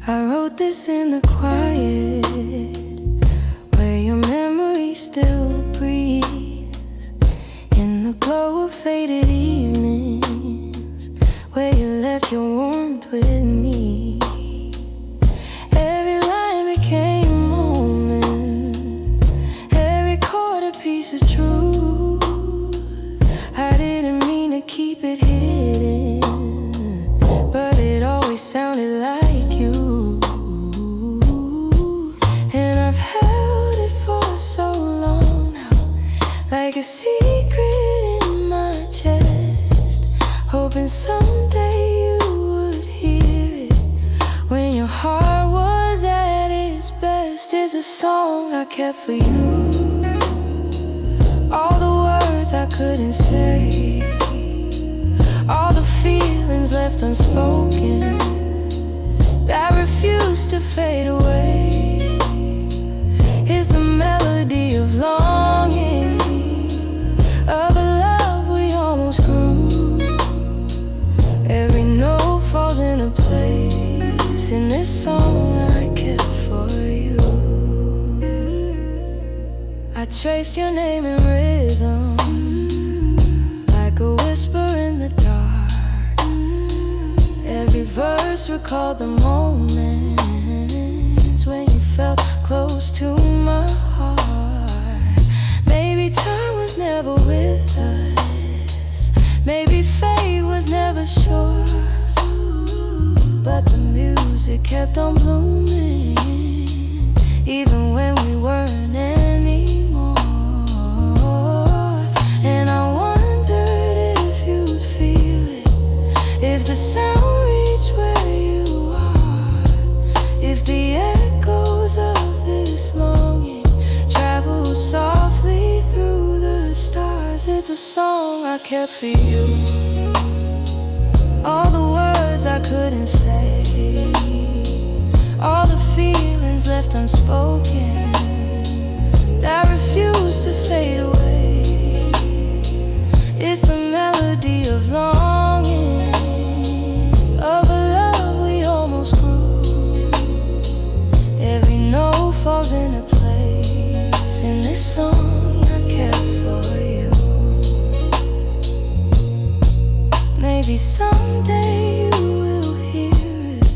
I wrote this in the quiet, where your memory still breathes, in the glow of faded evenings, where you left your warmth with me. Every line became a moment, every chord a piece of truth. I didn't mean to keep it hidden, but it always sounded like you. And I've held it for so long now, like a secret in my chest, hoping someday you would hear it when your heart was at its best. It's a song I kept for you, all the words I couldn't say, all the feelings left unspoken that refuse to fade away. It's the melody of longing, of a love we almost grew. Every note falls into place in this song I kept for you. I traced your name in rhythm, like a whisper in the dark. Every verse recalled the moments when you felt close to my heart. Maybe time was never with us, maybe fate was never sure, but the music kept on blooming, even when we weren't anymore. And I wondered if you'd feel it, if the sound reached where you are, if the echoes of this longing travel softly through the stars. It's a song I kept for you, all the words I couldn't say, all the feelings left unspoken that refuse to fade away. It's the melody of longing, of a love we almost grew. Every note falls into place in this song I kept for you. Maybe someday you will hear it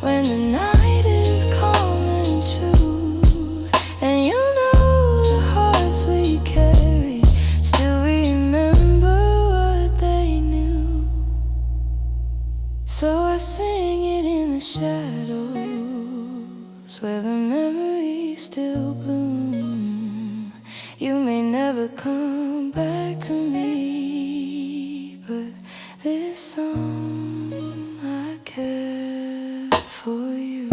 when the night is calm and true, and you'll know the hearts we carry still remember what they knew. So I sing it in the shadows, where the memories still bloom. You may never come back to me, but this song I kept for you.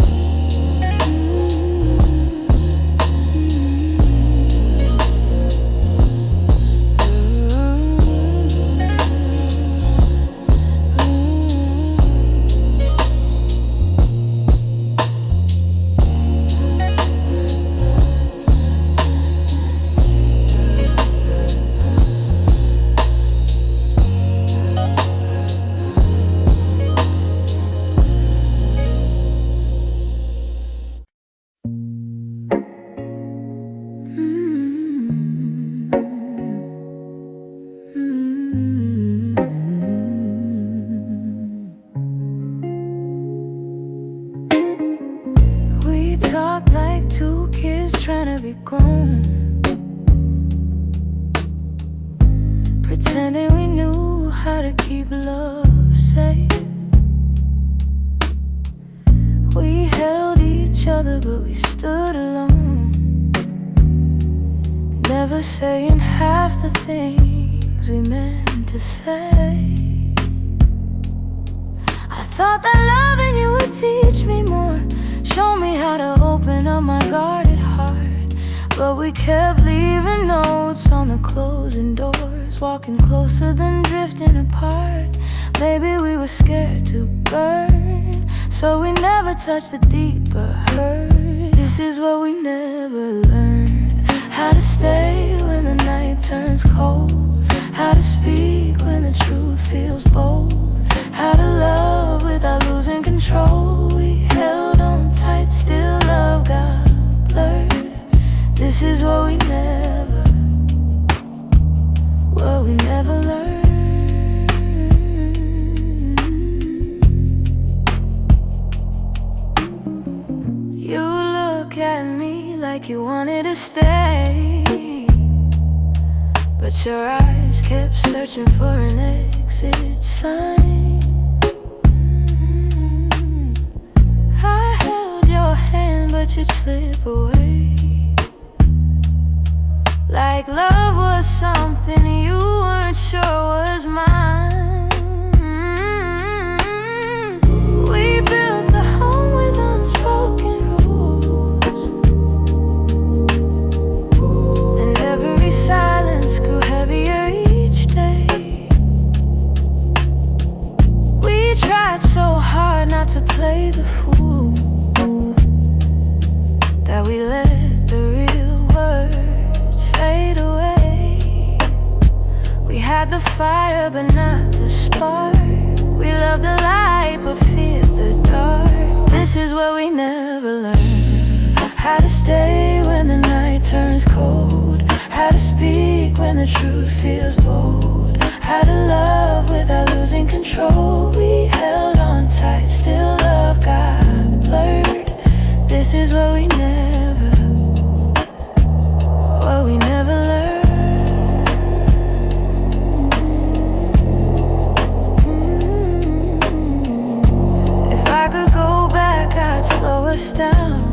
We talk like two kids trying to be grown, pretending we knew how to keep love safe. We held each other but we stood alone, never saying half the things we meant to say. I thought that loving you would teach me more, show me how to open up my guarded heart, but we kept leaving notes on the closing doors, walking closer than drifting apart. Maybe we were scared to burn, so we never touched the deeper hurt. This is what we never learned, how to stay when the night turns cold, how to speak when the truth feels bold, how to love without losing control. We held on look at me like you wanted to stay, but your eyes kept searching for an exit sign. I held your hand, but you'd slip away, like love was something you weren't sure was mine. We built a home with unspoken rules, and every silence grew heavier each day. We tried so hard not to play the fool, that we let the real words fade away. We had the fire but not the spark. We loved the light but feared the dark. This is what we never learned: how to stay when the night turns cold, how to speak when the truth feels bold, how to love without losing control. We held on tight, still love got blurred. This is what we never learned. If I could go back, I'd slow us down,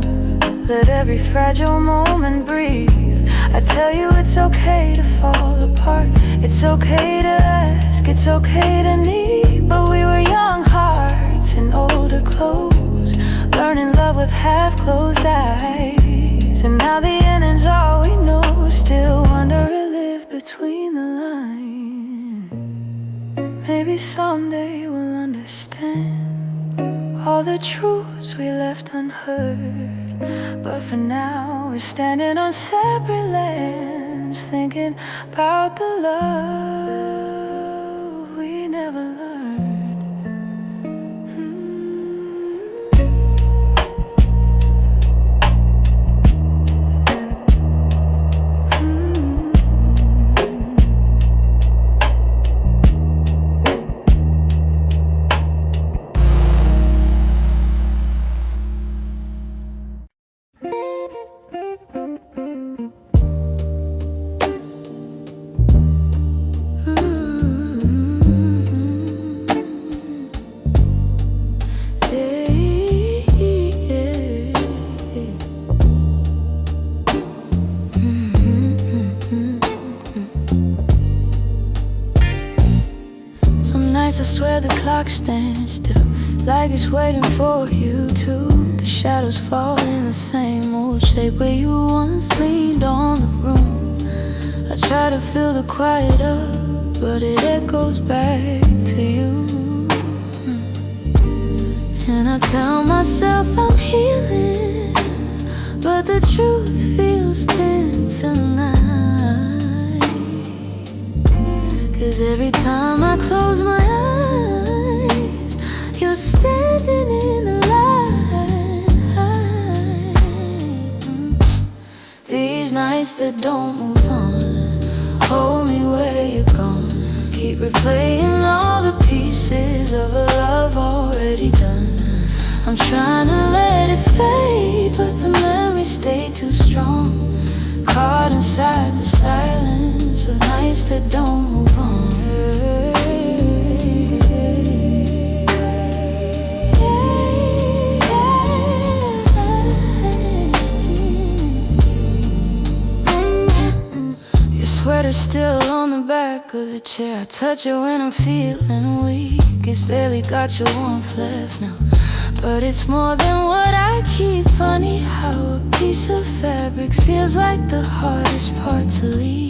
let every fragile moment breathe. I tell you it's okay to fall apart, it's okay to ask, it's okay to need. But we were young hearts in older clothes, learning love with half-closed eyes. And now the ending's all we know, still wonder or live between the lines. Maybe someday we'll understand all the truths we left unheard, but for now we're standing on separate lands, thinking about the love we never learned. I swear the clock stands still, like it's waiting for you too. The shadows fall in the same old shape where you once leaned on the room. I try to fill the quiet up, but it echoes back to you. And I tell myself I'm healing, but the truth feels thin tonight. 'Cause every time I close my eyes, you're standing in the light. These nights that don't move on, hold me where you're gone. Keep replaying all the pieces of a love already done. I'm trying to let it fade, but the memories stay too strong, caught inside the silence of nights that don't move on. Your sweater's still on the back of the chair. I touch it when I'm feeling weak. It's barely got your warmth left now, but it's more than what I keep. Funny how a piece of fabric feels like the hardest part to leave.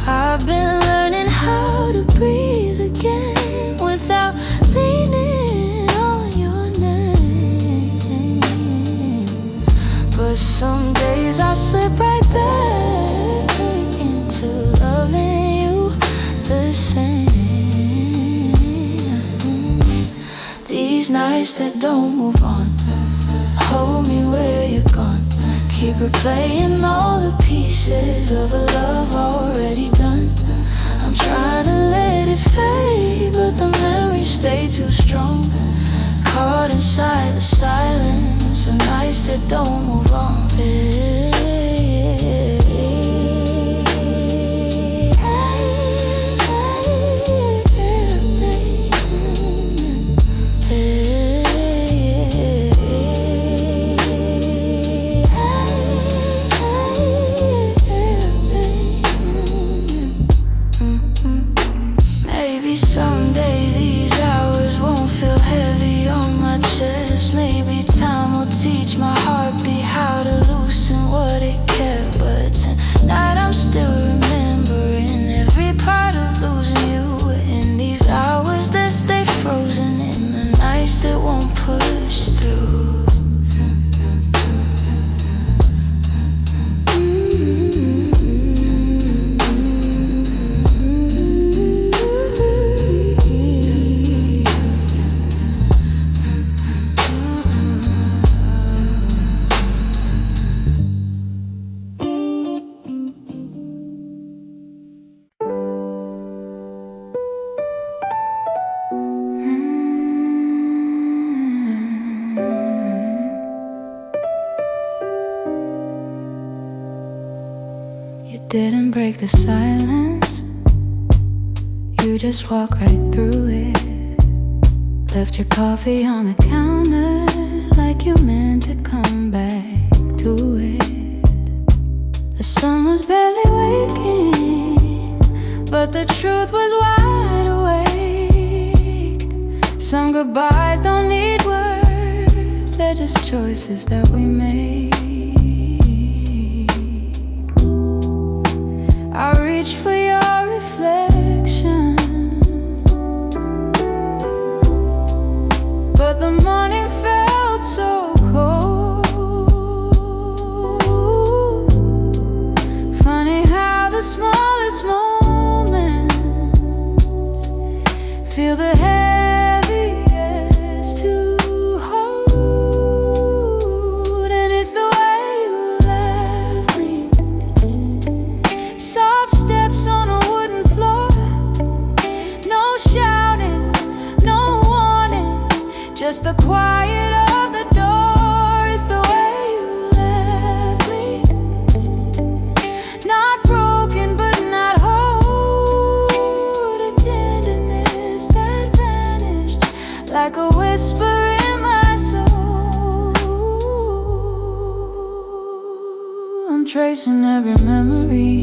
I've been learning how to breathe again without leaning on your name. But some days I slip right back into loving you the same. These nights that don't move on, hold me where you're gone. Keep replaying all the pieces of a love already done. I'm trying to let it fade, but the memories stay too strong, caught inside the silence of nights that don't move on. Maybe someday these hours won't feel heavy on my chest. Maybe time will teach my heartbeat how to loosen what it kept. But tonight I'm still remembering every part of losing you. In these hours that stay frozen, in the nights that won't push through. You didn't break the silence, you just walked right through it. Left your coffee on the counter like you meant to come back to it. The sun was barely waking, but the truth was wide awake. Some goodbyes don't need words, they're just choices that we make. I reach for your reflection, but the morning felt so cold. Funny how the smallest moments feel the heaviest to hold. And it's the way you left me. Soft steps on a wooden floor, no shouting, no warning, just the quiet of the door. It's the way you left me. Not broken but not whole. A tenderness that vanished like a whisper in my soul. I'm tracing every memory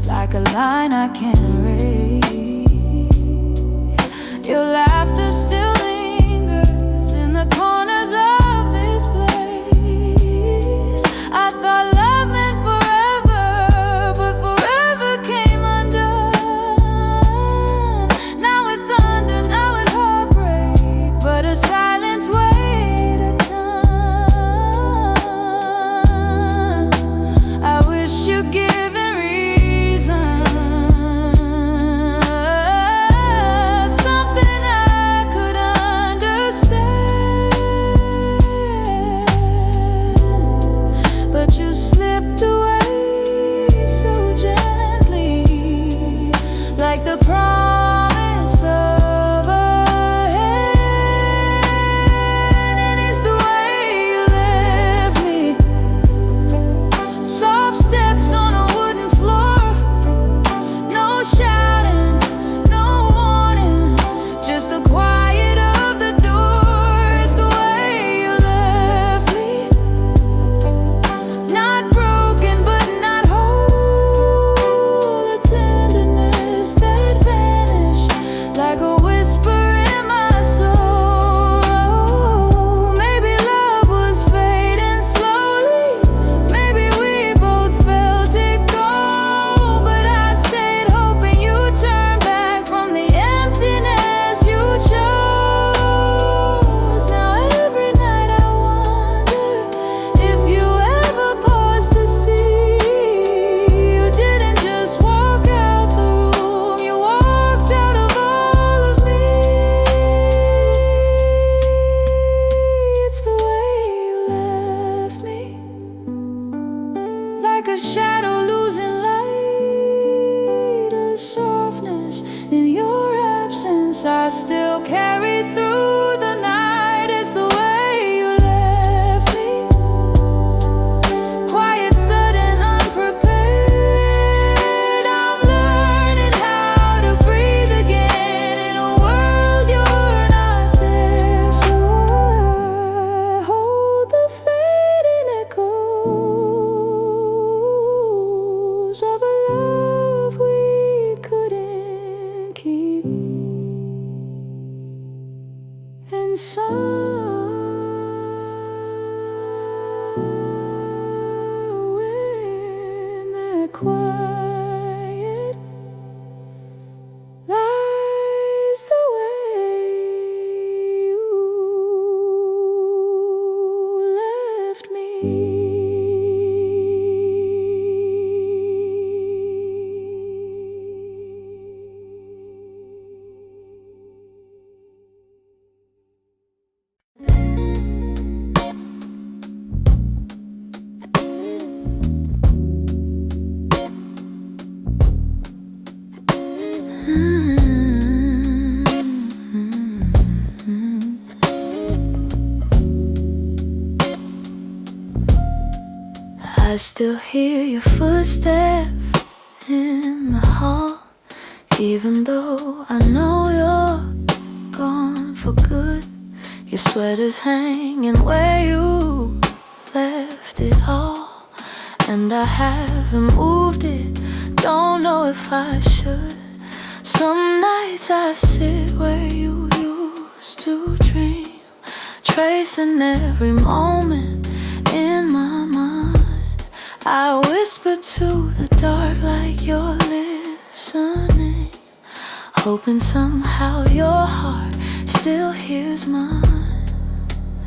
like a line I can't erase. Your laughter still lingers in the corners of this place. I thought love meant forever, but forever came undone. Now with thunder, now with heartbreak, but a silence weighed a ton. I wish you'd give it reason, something I could understand, but you slipped away so gently, like the promise of a hand. And it's the way you left me. Soft steps on a wooden floor, no shouting, no warning, just the quiet of the door. It's the way you left me. Not broken but not whole. A tenderness that vanished like a whisper in my soul. Maybe love was fading slowly, maybe we both felt it go, but I stayed hoping you'd turn back from the emptiness you chose. Now every night I wonder if you ever paused to see you didn't just walk out the room, you walked out of all of me. It's the way you left me, like a shadow losing light, a softness in your absence I still carry through the night. somewhere in that quiet lies the way you left me. I still hear your footsteps in the hall, even though I know you're gone for good. Your sweater's hanging where you left it all, and I haven't moved it, don't know if I should. Some nights I sit where you used to dream, tracing every moment in my mind. I whisper to the dark like you're listening, hoping somehow your heart still hears mine.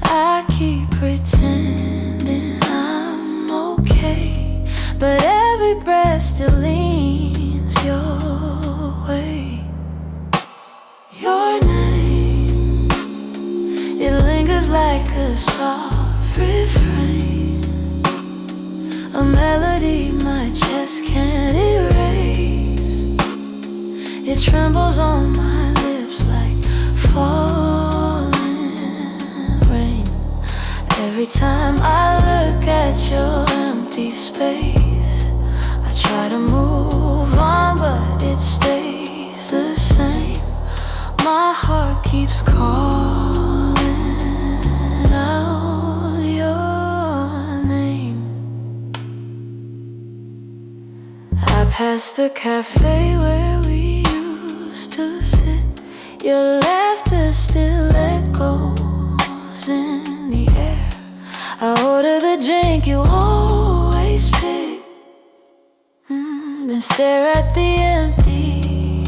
I keep pretending I'm okay, but every breath still leans your way. Your name, it lingers like a soft refrain, a melody my chest can't erase. It trembles on my lips like falling rain. Every time I look at your empty space, I try to move on, but it stays the same. My heart keeps calling out your name. I passed the cafe where we used to sit. Your laughter still echoes in the air. I order the drink you always pick, then stare at the empty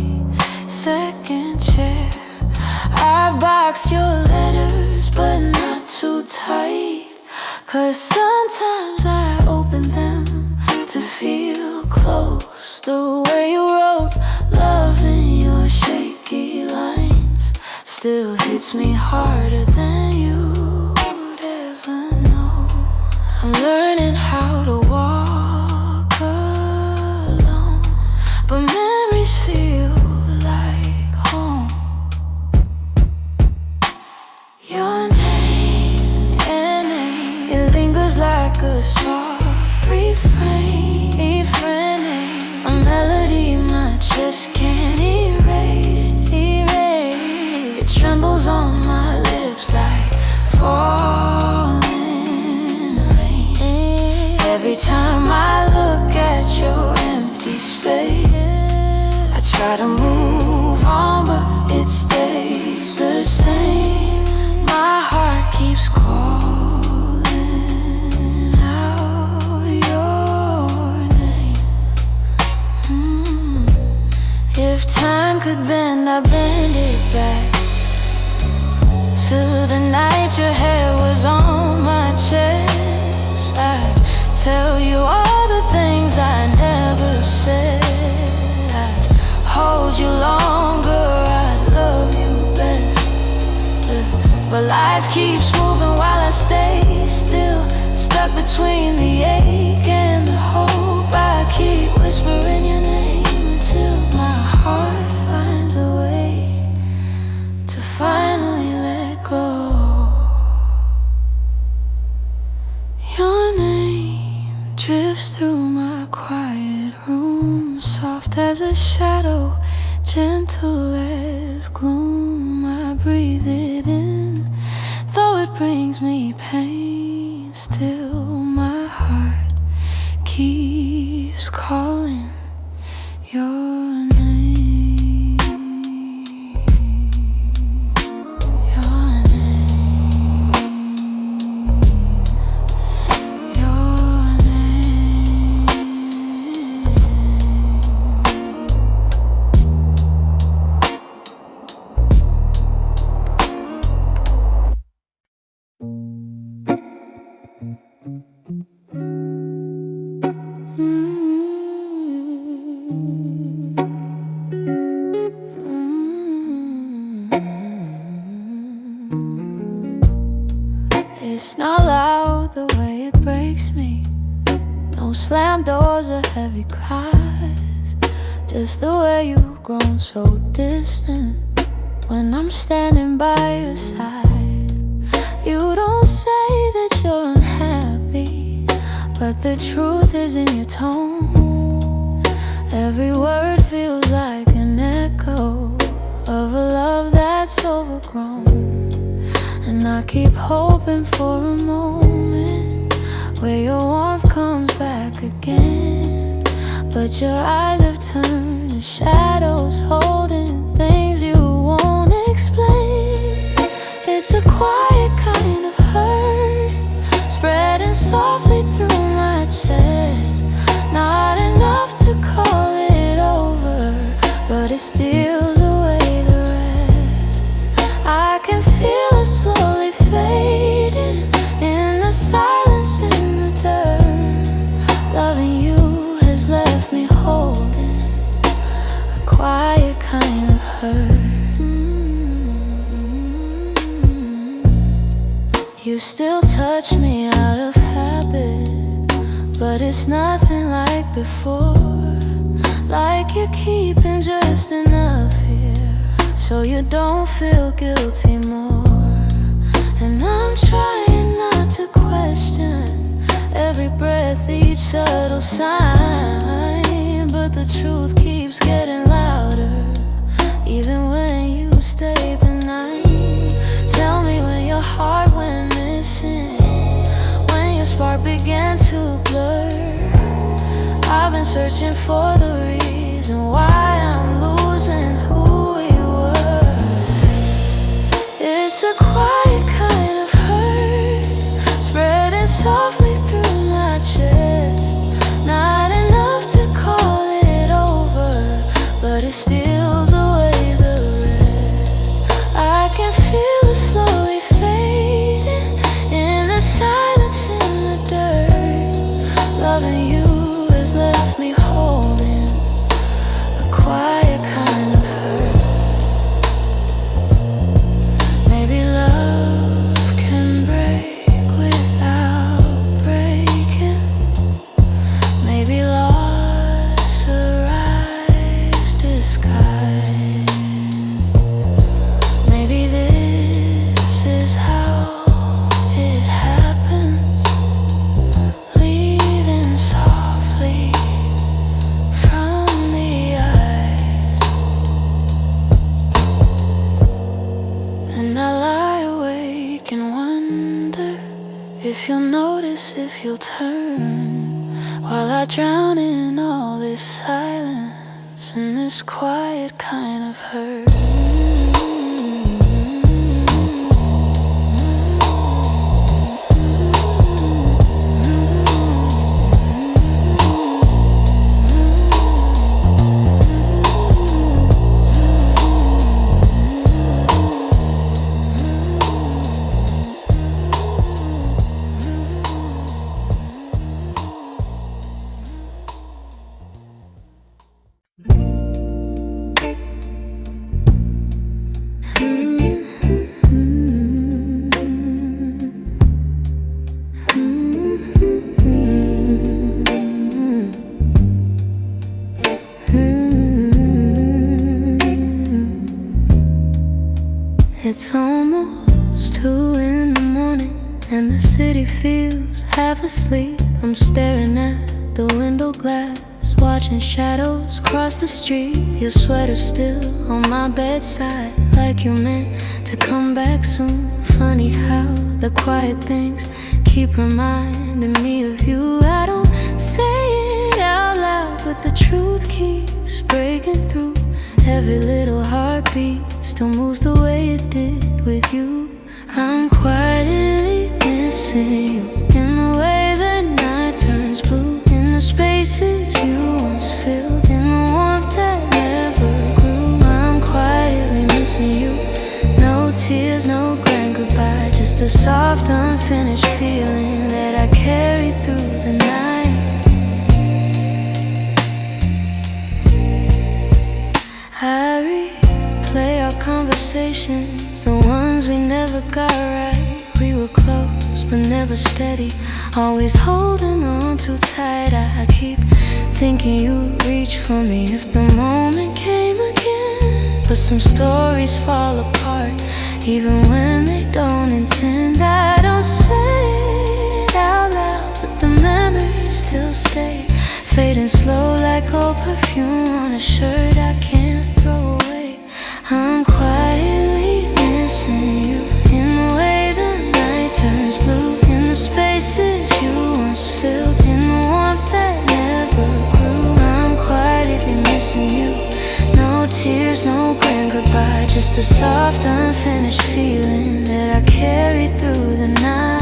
second chair. I've boxed your letters, but not too tight, 'cause sometimes I open them to feel close. The way you wrote love in your shaky lines still hits me harder than you'd ever know. I'm learning how to walk alone, but memories feel like home. Your name, it lingers like a soft refrain, a melody my chest can't erase. It trembles on my lips like falling rain. Every time I look at your empty space, I try to move on, but it stays the same. My heart keeps calling out your name. If time could bend, I'd bend it back to the night your hair was on my chest. I'd tell you all the things I never said. I'd hold you longer, I'd love you best. But life keeps moving while I stay still, stuck between the ache and the hope. I keep whispering your name until my heart finds a way to finally let go. Your name drifts through my quiet room, soft as a shadow, gentle as gloom. I breathe it in, though it brings me pain. Still my heart keeps calling your name. It's not loud the way it breaks me. No slam doors or heavy cries. Just the way you've grown so distant when I'm standing by your side. You don't say that you're unhappy, but the truth is in your tone. Every word feels like an echo of a love that's overgrown. And I keep hoping for a moment where your warmth comes back again. But your eyes have turned to shadows, holding things you won't explain. It's a quiet kind of hurt, spreading softly through my chest. Not enough to call it over, but it steals away the rest. I can feel it slowly fading in the silence, in the dirt. Loving you has left me holding a quiet kind of hurt. You still touch me out of habit, but it's nothing like before. Like you're keeping just enough here so you don't feel guilty more. And I'm trying not to question every breath, each subtle sign, but the truth keeps getting louder even when you stay benign. Tell me when your heart went missing, when your spark began to blur. I've been searching for the reason why I'm losing who we were. It's a quiet kind of hurt, spreading softly through my chest. Not enough to call it over, but it steals away the rest. I can feel it slowly fading in the silence, in the dirt. Loving you has left me holding a quiet kind of hurt. Maybe love can break without breaking. Maybe loss arrives disguised. Maybe this is how it happens, leaving softly from the eyes. And I lie awake and wonder if you'll notice, if you'll turn, while I drown in all this silence and this quiet kind of hurt. It's almost 2 in the morning and the city feels half asleep. I'm staring at the window glass, watching shadows cross the street. Your sweater still on my bedside, like you meant to come back soon. Funny how the quiet things keep reminding me of you. I don't say it out loud, but the truth keeps breaking through. Every little heartbeat still moves the way it did with you. I'm quietly missing you, in the way the night turns blue, in the spaces you once filled, in the warmth that never grew. I'm quietly missing you. No tears, no grand goodbye, just a soft unfinished feeling that I carry through the night. I replay our conversations, the ones we never got right. We were close, but never steady. Always holding on too tight. I keep thinking you'd reach for me if the moment came again. But some stories fall apart, even when they don't intend. I don't say it out loud, but the memories still stay, fading slow like old perfume on a shirt I can't throw away. I'm quietly missing you, in the way the night turns blue, in the spaces you once filled, in the warmth that never grew. I'm quietly missing you. No tears, no grand goodbye, just a soft, unfinished feeling that I carry through the night.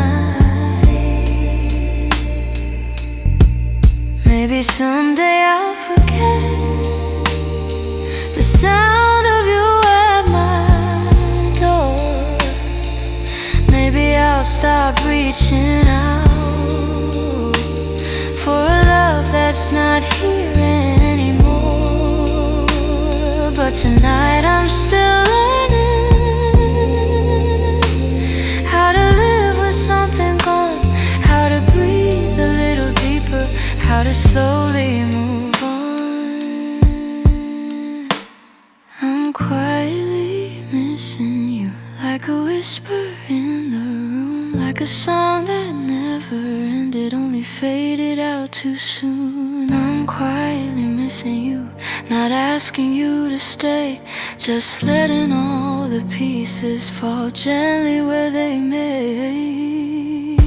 Maybe someday I'll forget the sound of you at my door. Maybe I'll stop reaching out for a love that's not here anymore. But tonight I'm still learning how to live with something gone, how to breathe a little deeper, how to slowly move on. I'm quietly missing you, like a whisper in the room, like a song that never ended, only faded out too soon. I'm quietly missing you, not asking you to stay, just letting all the pieces fall gently where they may.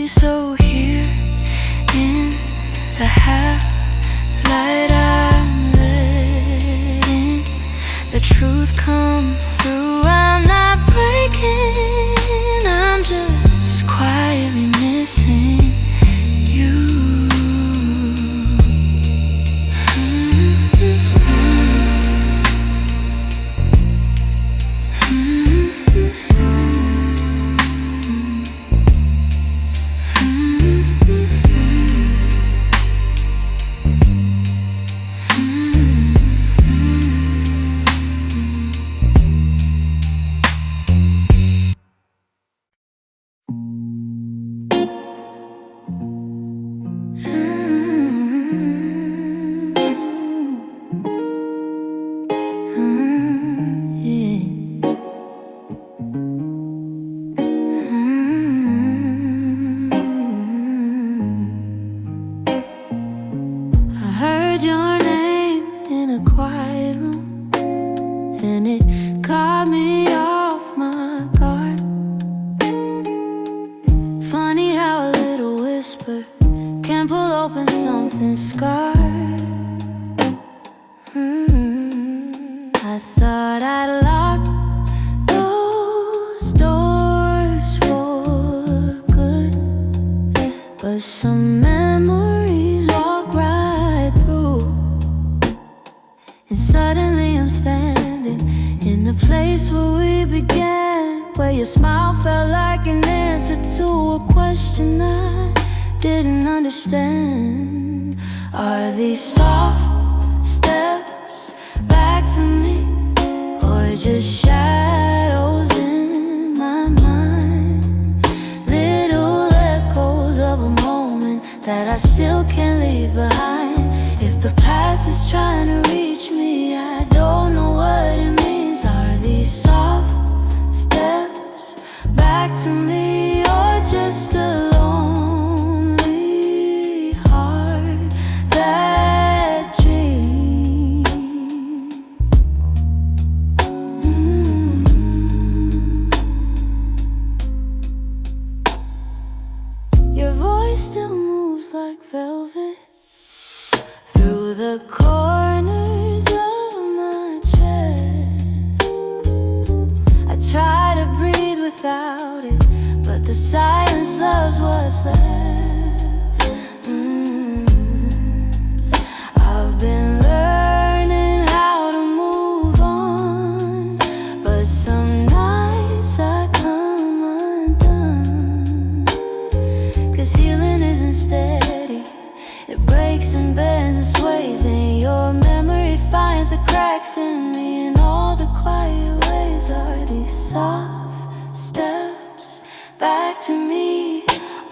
So here in the half light, I'm letting the truth come through. I'm not breaking, I'm just quietly missing you. And it caught me off my guard. Funny how a little whisper can pull open something scarred. I thought I'd lock those doors for good, but some memories walk right through. And suddenly I'm standing in the place where we began, where your smile felt like an answer to a question I didn't understand. Are these soft steps back to me, or just shadows in my mind? Little echoes of a moment that I still can't leave behind. If the past is trying to reach me, I don't know what it means. Are these soft steps back to me, or just a lonely heart that dreams? Your voice still moves like velvet through the corners of my chest. I try to breathe without it, but the silence loves what's left. I've been learning how to move on, but some nights I come undone. 'Cause healing isn't steady, it breaks and bends and sways, and your memory finds the cracks in me in all the quiet ways. Are these soft steps back to me,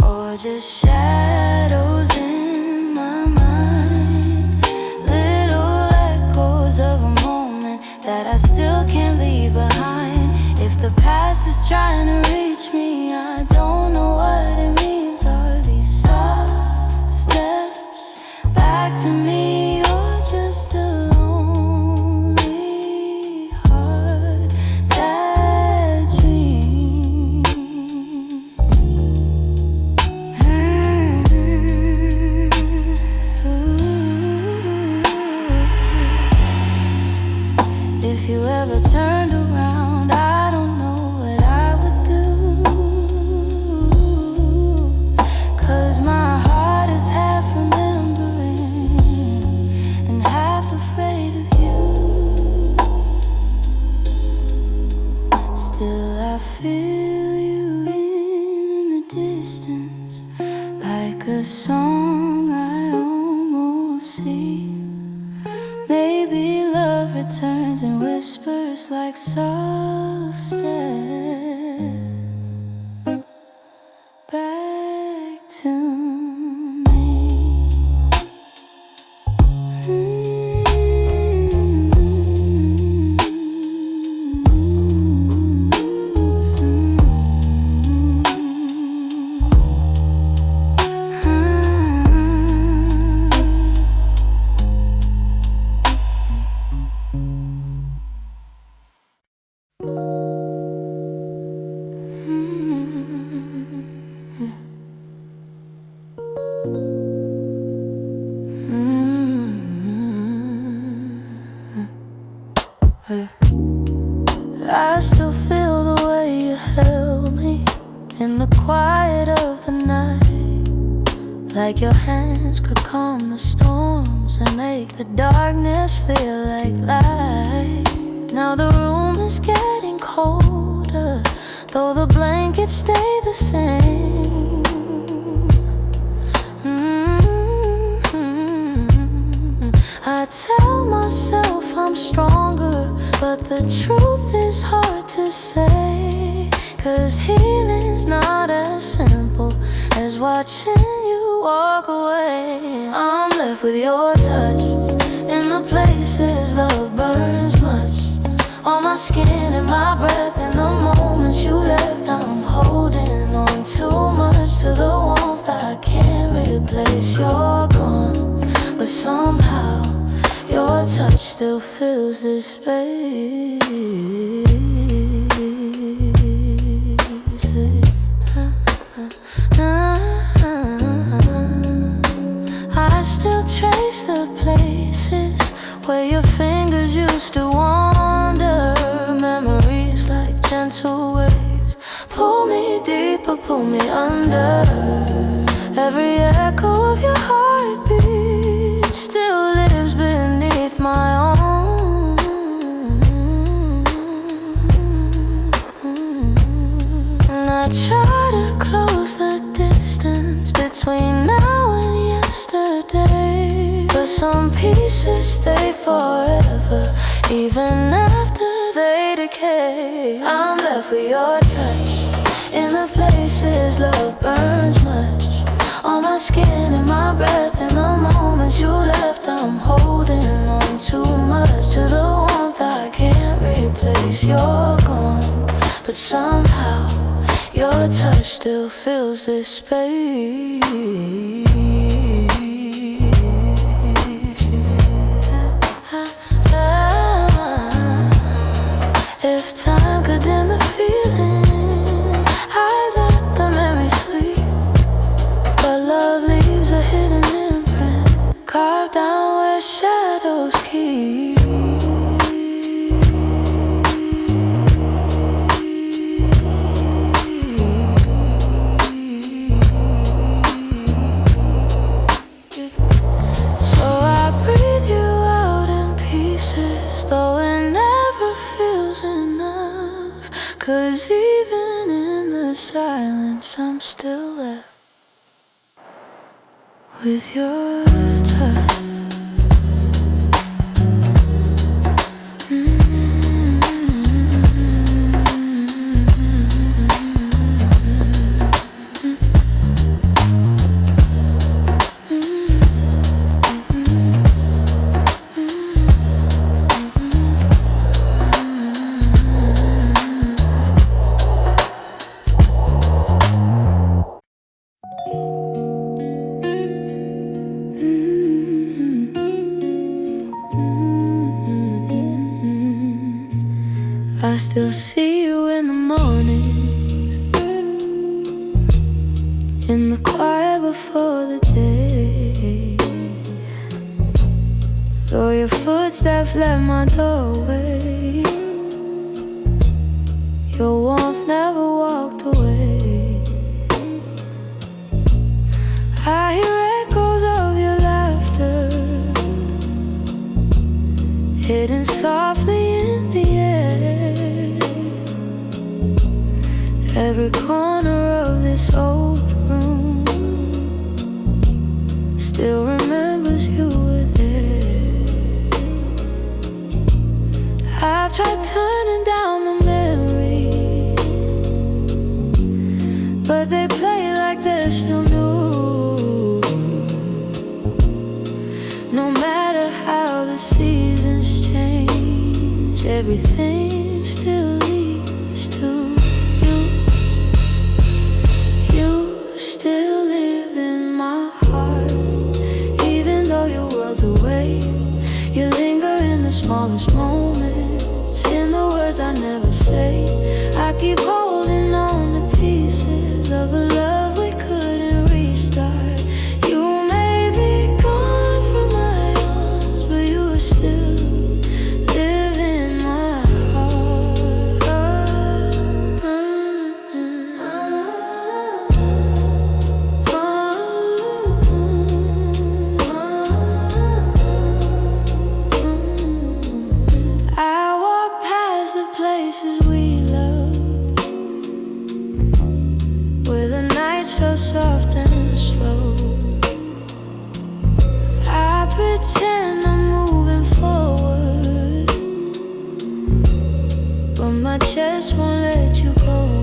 or just shadows in my mind, little echoes of a moment that I still can't leave behind. If the past is trying to reach me, I don't know what it means. Are these soft steps back to me, or just a lonely heart that dreams? If you ever turned around, I don't know what I would do, 'cause my heart is half remembering and half afraid of you. Still I feel you in the distance, like a song I almost see. Maybe love returns and whispers like soft steps back to me. I still feel the way you held me in the quiet of the night, like your hands could calm the storms and make the darkness feel like light. Now the room is getting colder, though the blankets stay the same. I tell myself I'm stronger, but the truth is hard to say, 'cause healing's not as simple as watching you walk away. I'm left with your touch in the places love burns much, on my skin and my breath. In the moments you left, I'm holding on too much to the warmth I can't replace. You're gone, but somehow your touch still fills this space. I still trace the places where your fingers used to wander. Memories like gentle waves pull me deeper, pull me under. Every echo of your heartbeat still lives beneath my own. And I try to close the distance between now and yesterday, but some pieces stay forever, even after they decay. I'm left with your touch in the places love burns much, on my skin and my breath. In the moments you left, I'm holding on too much to the warmth I can't replace. You're gone, but somehow your touch still fills this space. If time could dim the feeling, I'd let the memory sleep, but love leaves a hidden imprint, carved down where shadows keep. So I breathe you out in pieces, though it never feels enough, 'cause even in the silence I'm still left with your touch. Still see you in the mornings, in the quiet before the day. Though your footsteps left my doorway, your warmth never walked away. I hear echoes of your laughter, hidden softly in the air. Every corner of this old room still remembers you were there. I've tried turning down the memories, but they play like they're still new. No matter how the seasons change, everything still leads to you. You still live in my heart, even though your world's away. You linger in the smallest moments, in the words I never say. I keep holding on to pieces of a love we couldn't restart. You may be gone from my arms, but you are still live in my heart. I walk past the places we loved, where the nights felt soft and slow. I pretend I'm moving forward, but my chest won't let you go.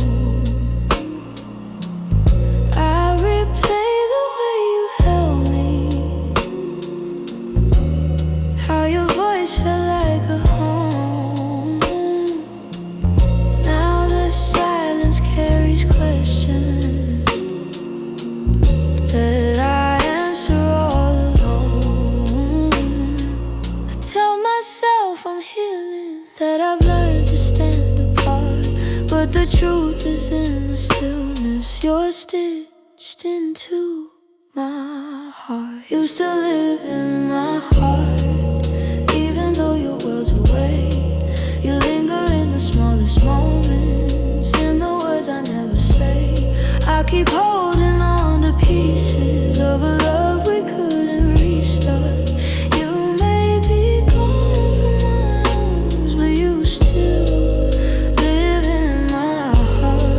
I replay the way you held me, how your voice felt like a home. Now the silence carries questions that I answer all alone. I tell myself I'm healing, that I've learned to stand apart, but the truth is in the stillness. You're stitched into my heart. You still live in my heart, even though your world's away. You linger in the smallest moments, in the words I never say. I keep holding on to pieces of a love we couldn't restart. You may be gone from my arms, but you still live in my heart.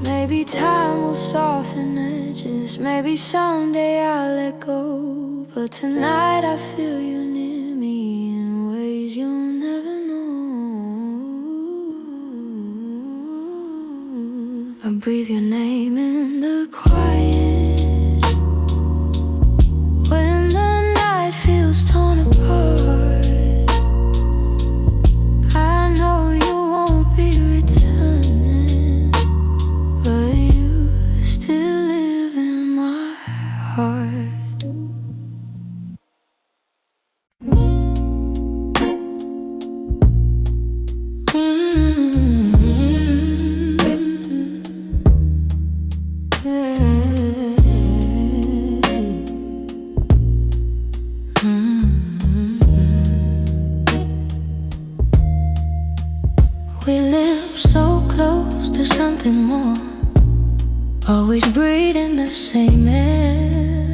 Maybe time will soften edges, maybe someday I'll let go, but tonight I feel you near me in ways you'll never know. I breathe your name in the quiet, when the night feels torn apart. I know you won't be returning, but you still live in my heart. We live so close to something more, always breathing the same air.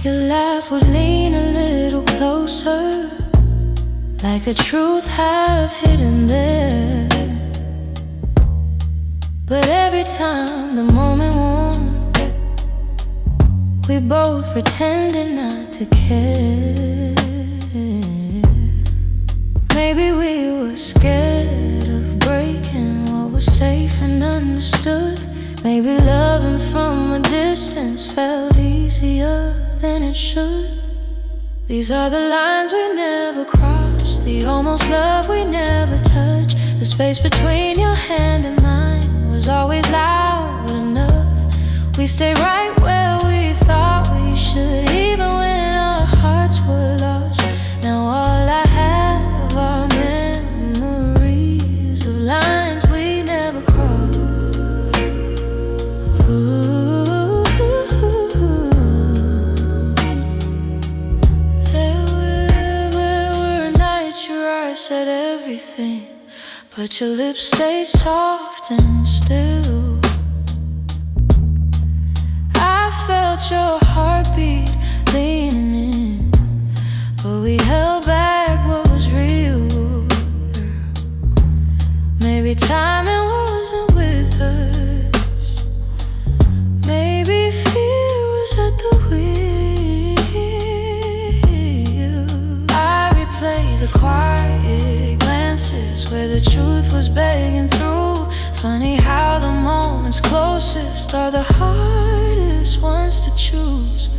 Your laugh would lean a little closer, like a truth half hidden there. But every time the moment warmed, we both pretended not to care. Maybe we were scared of breaking what was safe and understood. Maybe loving from a distance felt easier than it should. These are the lines we never crossed, the almost love we never touched. The space between your hand and mine was always loud enough. We stayed right where we thought we should, even when our hearts were everything, but your lips stay soft and still. I felt your heartbeat leaning in, but we held back what was real. Maybe timing wasn't with us. Maybe fear was at the wheel. I replay the quiet glances where the truth was begging through. Funny how the moments closest are the hardest ones to choose.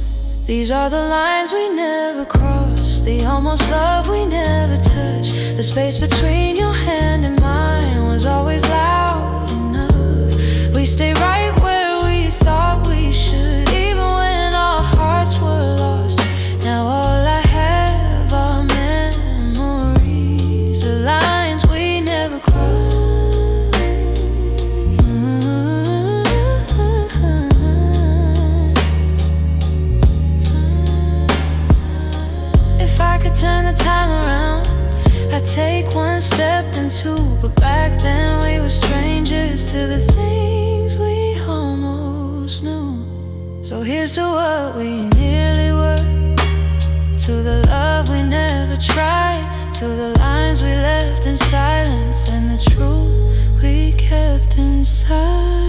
These are the lines we never crossed, the almost love we never touched. The space between your hand and mine was always loud enough. We stayed right where we thought we should, even when our hearts were lost. Now all I have are memories, the lines we never crossed. If I could turn the time around, I'd take one step and two, but back then we were strangers to the things we almost knew. So here's to what we nearly were, to the love we never tried, to the lines we left in silence, and the truth we kept inside.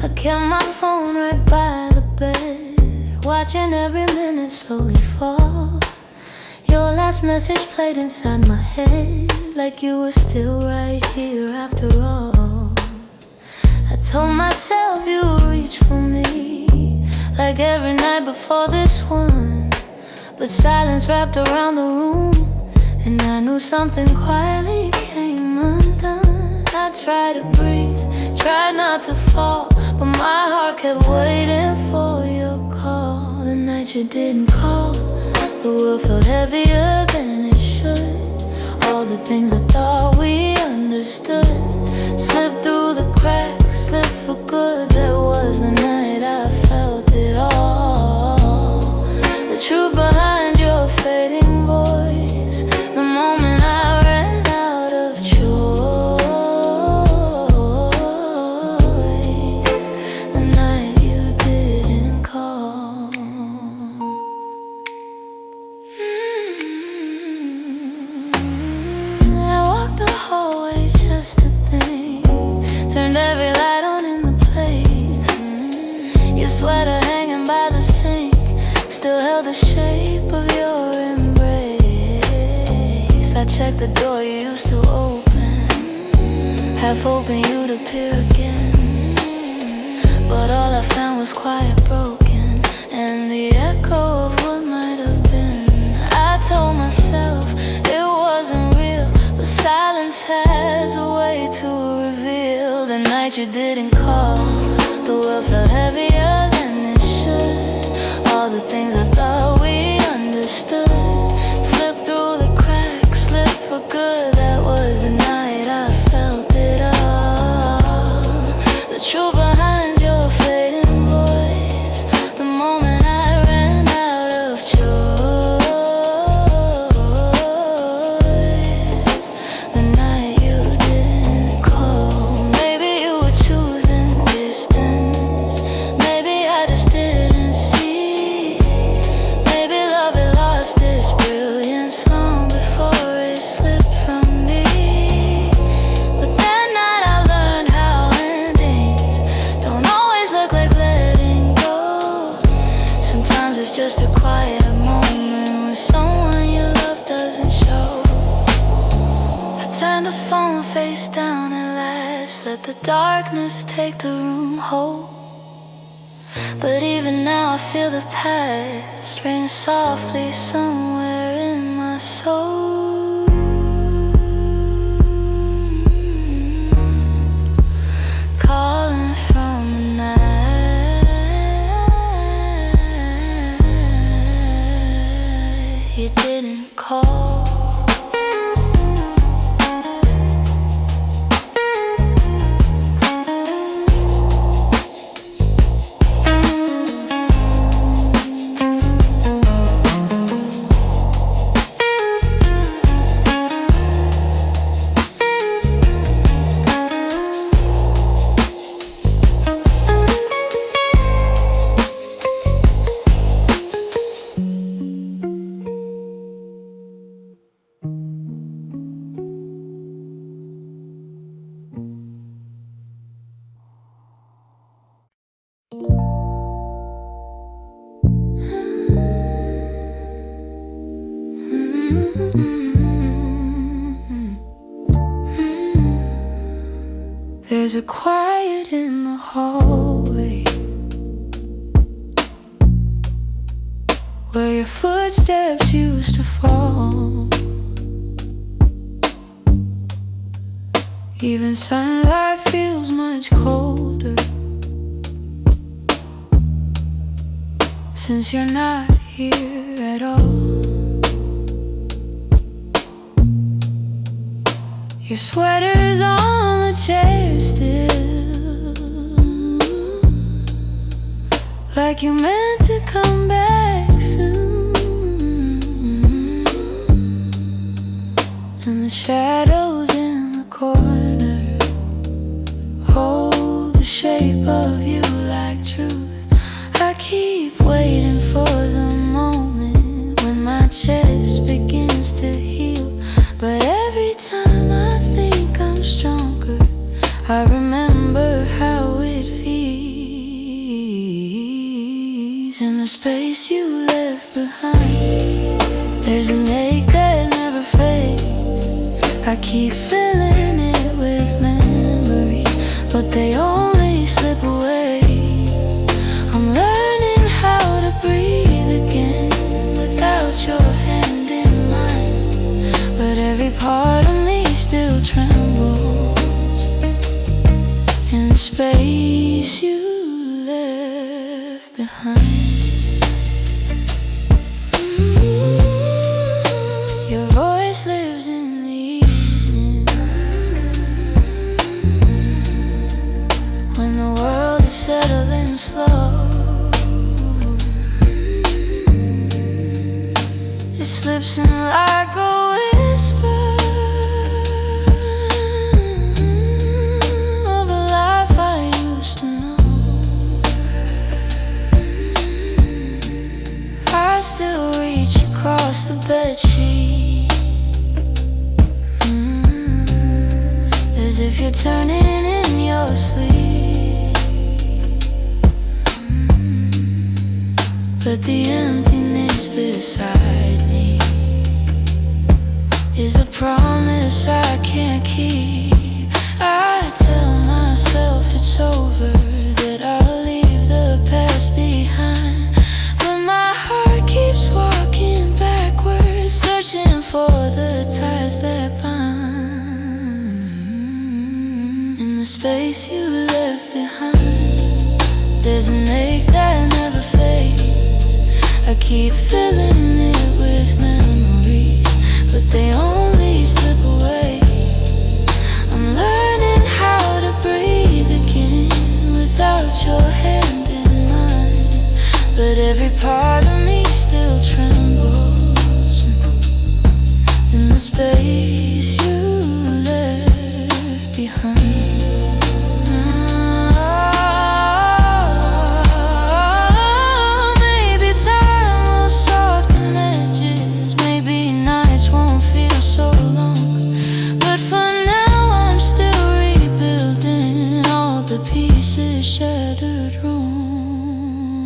I kept my phone right by the bed, watching every minute slowly fall. Your last message played inside my head, like you were still right here after all. I told myself you would reach for me, like every night before this one. But silence wrapped around the room, and I knew something quietly came undone. I tried to breathe, tried not to fall, but my heart kept waiting for your call. The night you didn't call, the world felt heavier than it should. All the things I thought we understood slipped through the cracks, slipped for good. That was the night I felt it all. The truth behind your fading voice, the moment I ran out of choice, the night you didn't call. I walked the hallway just to think, turned every light on in the place. Your sweater hanging by the sink still held the shape of your embrace. I checked the door you used to open, half hoping you'd appear again, but all I found was quiet, broken, and the echo of what might have been. I told myself it wasn't real, but silence has a way to reveal. The night you didn't call, the world felt heavier than it should. All the things I thought we understood slipped through the cracks, slipped for good. That was the night I felt it all. The truth behind your fading voice, the moment I ran out of choice, the night you didn't call. Maybe you were choosing distance, maybe I just didn't see. Maybe love had lost its brilliance long before it slipped from me. But that night I learned how endings don't always look like letting go. Sometimes it's just a quiet moment when someone you love doesn't show. I turned the phone face down at last, let the darkness take the room whole. But even now I feel the past ring softly somewhere in my soul. Calling from a night There's a quiet in the hallway where your footsteps used to fall. Even sunlight feels much colder since you're not here at all. Your sweater's on the chair still, like you meant to come back soon. And the shadows in the corner hold the shape of you like truth. I keep waiting for the moment when my chest begins to heal, but every time I think I'm stronger, I remember how it feels. In the space you left behind, there's an ache that never fades. I keep filling it with memories, but they only slip away. I'm learning how to breathe again without your hand in mine, but every part of me still trembles in the space you left behind. Your voice lives in the evening, when the world is settling slow. It slips in like a whisper of a life I used to know. I still reach across the bedsheet, as if you're turning in your sleep. But the emptiness beside me is a promise I can't keep. I tell myself it's over, that I'll leave the past behind, but my heart keeps walking backwards, searching for the ties that bind. In the space you left behind, there's an ache that never fades. I keep filling it with memories, but they only slip away. I'm learning how to breathe again without your hand in mine, but every part of me still trembles in the space you left behind. Shattered room,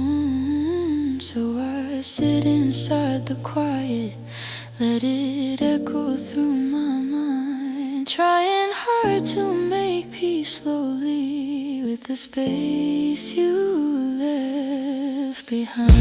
so I sit inside the quiet, let it echo through my mind, trying hard to make peace slowly with the space you left behind.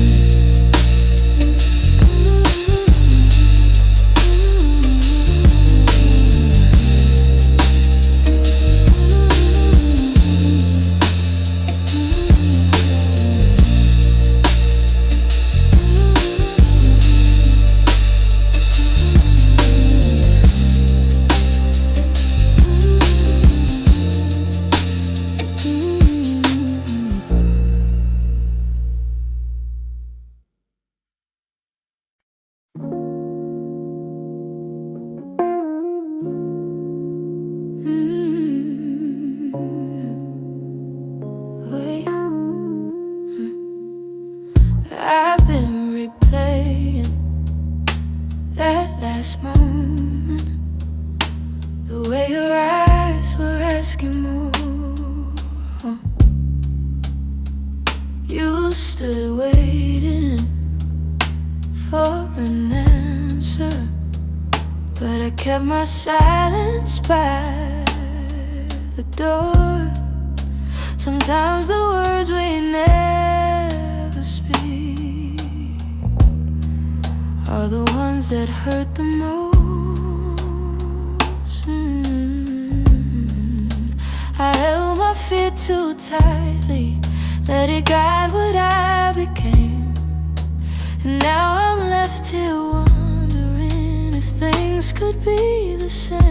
You stood waiting for an answer, but I kept my silence by the door. Sometimes the words we never speak are the ones that hurt the most. I held my fear too tightly, let it guide what I became. And now I'm left here wondering if things could be the same.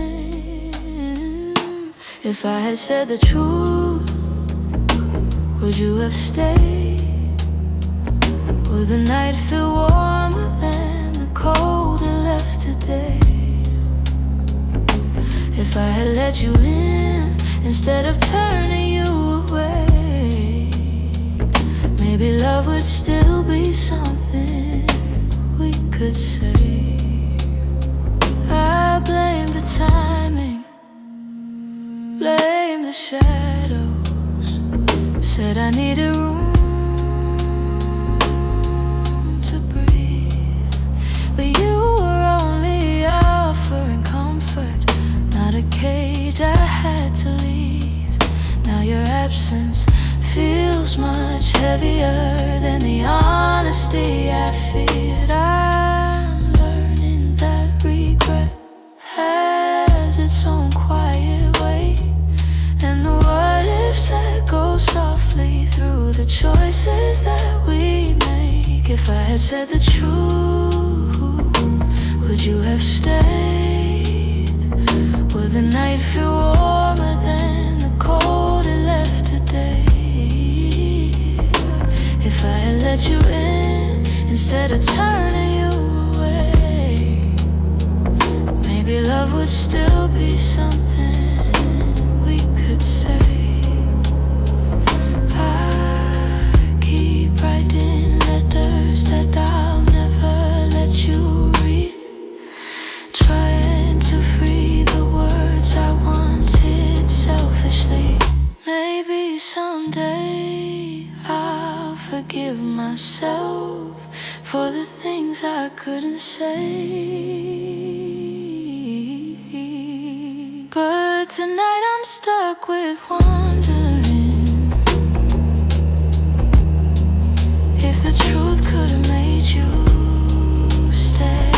If I had said the truth, would you have stayed? Would the night feel warmer than the cold it left today? If I had let you in instead of turning you away, maybe love would still be something we could say. I blame the timing, blame the shadows. Said I needed room to breathe, but you were only offering comfort, not a cage I had to leave. Now your absence feels much heavier than the honesty I feared. I'm learning that regret has its own quiet way, and the what ifs that go softly through the choices that we make. If I had said the truth, would you have stayed? Would the night feel warmer than the cold it left today? If I had let you in instead of turning you away, maybe love would still be something we could say. I keep writing letters that I'll never let you read, trying to free the words I once hid selfishly. Maybe someday I'll forgive myself for the things I couldn't say. But tonight I'm stuck with wondering if the truth could have made you stay.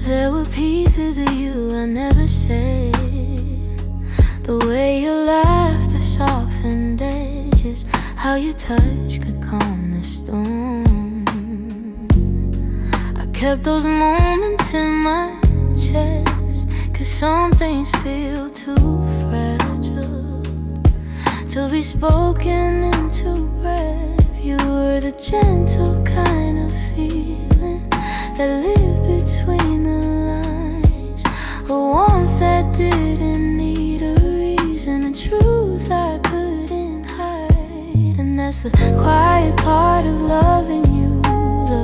There were pieces of you I never said. The way you laughed, the softened edges, how your touch could calm the storm. I kept those moments in my chest, 'cause some things feel too fragile to be spoken into breath. You were the gentle kind of feeling that lived between the lines, a warmth that didn't need a reason, a truth I couldn't hide. And that's the quiet part of loving you, the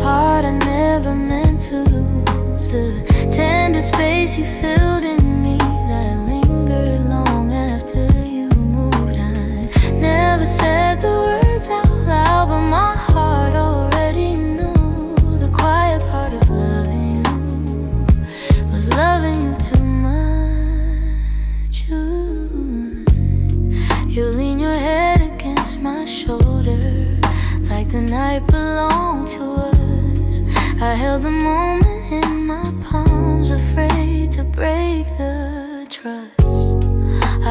part I never meant to lose, the tender space you filled in me that lingered long after you moved. I never said the words out loud, but my heart already knew. The quiet part of loving you was loving you too much. You lean your head against my shoulder like the night belonged to us. I held the moment in my palms, afraid to break the trust.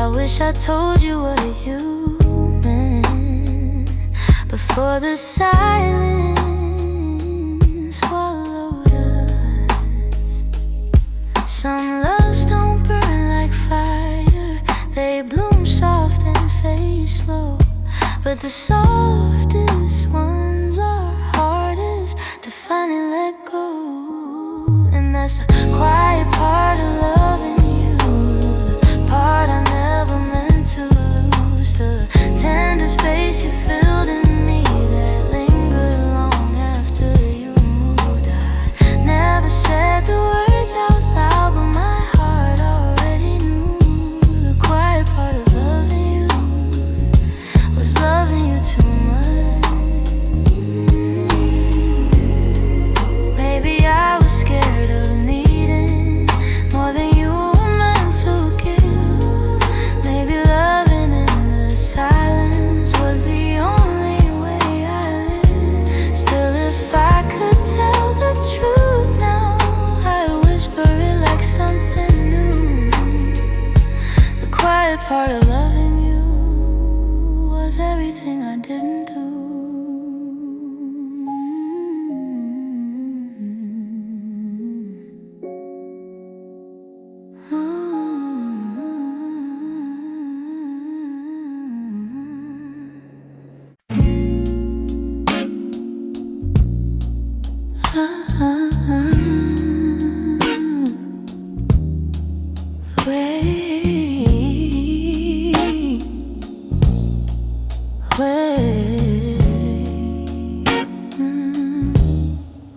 I wish I told you what you meant before the silence swallowed us. Some loves don't burn like fire, They bloom soft and fade slow, but the softest ones are hardest to finally let go. And that's the quiet part of loving you, the part I never meant to lose, the tender space you filled in me that lingered long after you moved. I never said the words out loud, but my heart already knew. The quiet part of loving you was loving you too much. Maybe I was scared of needing more than you were meant to give. Maybe loving in the silence was the only way I lived. Still, if I could tell the truth now, I'd whisper it like something new. The quiet part of loving you was everything I didn't do.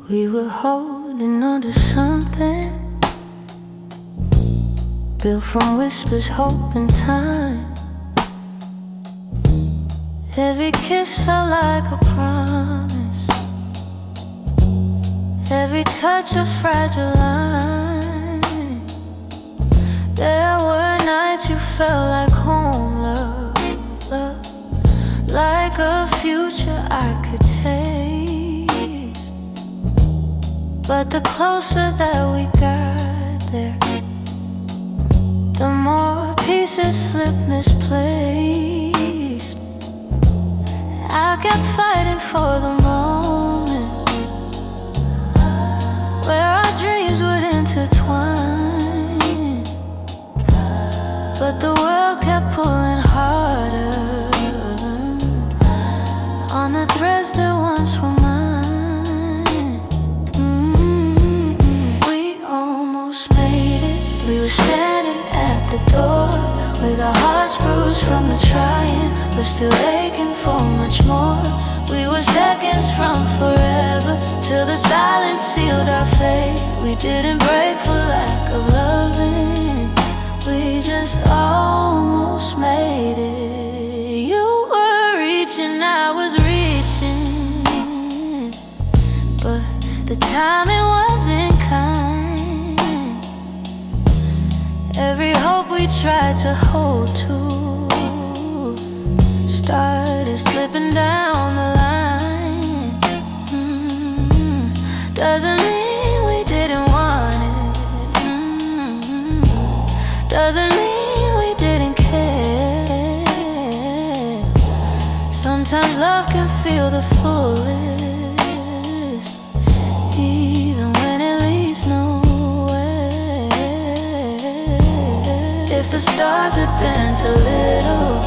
We were holding on to something built from whispers, hope, and time. Every kiss felt like a promise, every touch a fragile line. There were nights you felt like home, love, love, like a future I could taste. But the closer that we got there, the more pieces slipped misplaced. I kept fighting for the moment where our dreams would intertwine, but the world kept pulling harder on the threads that once were mine. We almost made it. We were standing at the door with our hearts bruised from the trying, but still aching for much more. We were seconds from forever, till the silence sealed our fate. We didn't break for lack of loving, we just almost made it. You were reaching, I was reaching, but the timing wasn't kind. Every hope we tried to hold to started slipping down the line. Doesn't mean we didn't want it. Doesn't mean we didn't care. Sometimes love can feel the fullest, even when it leads nowhere. If the stars had been too little,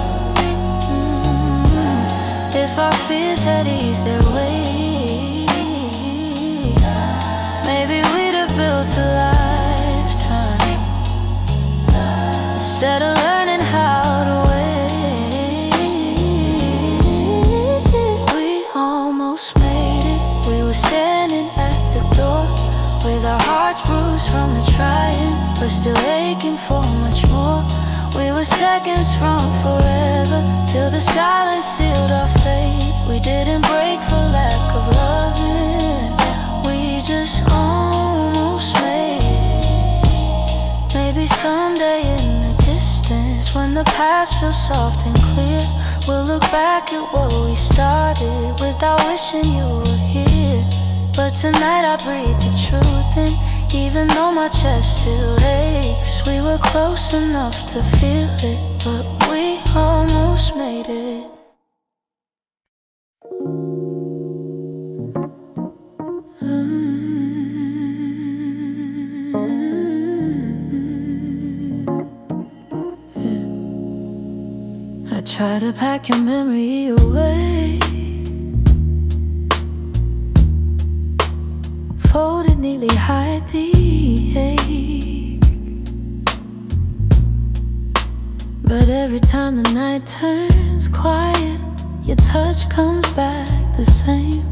if our fears had eased their way, maybe we'd have built a lifetime instead of learning how to wait. We almost made it. We were standing at the door with our hearts bruised from the trying, but still aching for much more. We were seconds from forever, till the silence sealed our fate. We didn't break for lack of loving, we just almost made it. Maybe someday in the distance, when the past feels soft and clear, we'll look back at what we started without wishing you were here. But tonight I breathe the truth in, even though my chest still aches. We were close enough to feel it, but we almost made it. I try to pack your memory away, folded neatly, hide the ache. But every time the night turns quiet, your touch comes back the same.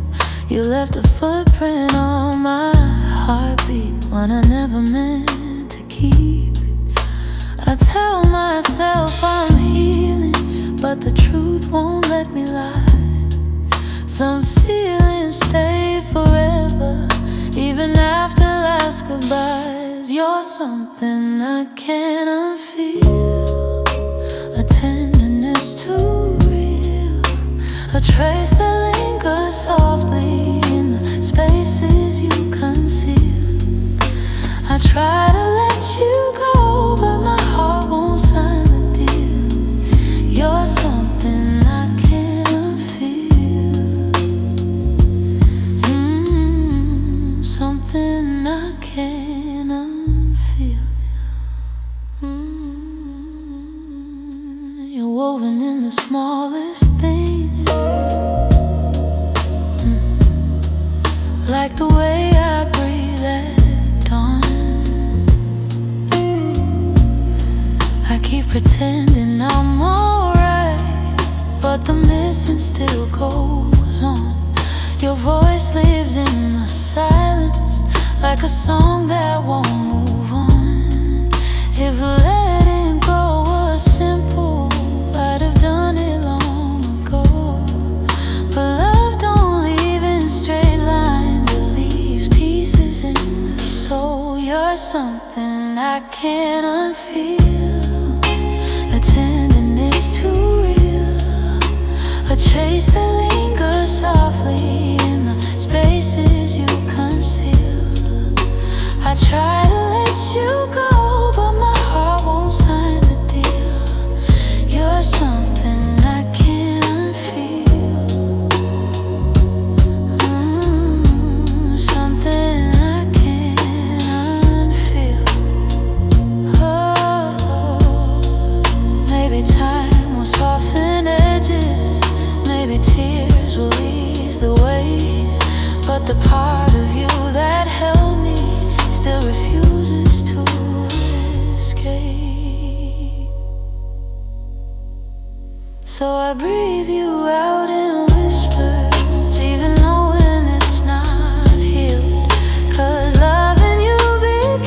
You left a footprint on my heartbeat, one I never meant to keep. I tell myself I'm healing, but the truth won't let me lie. Some feelings stay forever, even after last goodbyes. You're something I can't unfeel, a tenderness too real, a trace that lingers softly in the spaces you conceal. I try to let you go, but my heart won't sign the deal. You're something I can't unfeel, something I can't unfeel. You're woven in the smallest things, like the way I breathe at dawn. I keep pretending I'm alright, but the missing still goes on. Your voice lives in the silence, like a song that won't move on. If letting go was simple, I'd have done it long ago. But love don't leave in straight lines, it leaves pieces in the soul. You're something I can't unfeel, a tenderness too real, a trace that lingers softly in the spaces you conceal. I try to let you go, but my heart won't sign the deal. You're something I can't unfeel, something I can't unfeel. Oh, maybe time will soften edges, maybe tears will ease the way, but the part of you that held me still refuses to escape. So I breathe you out in whispers, even knowing it's not healed, 'cause loving you became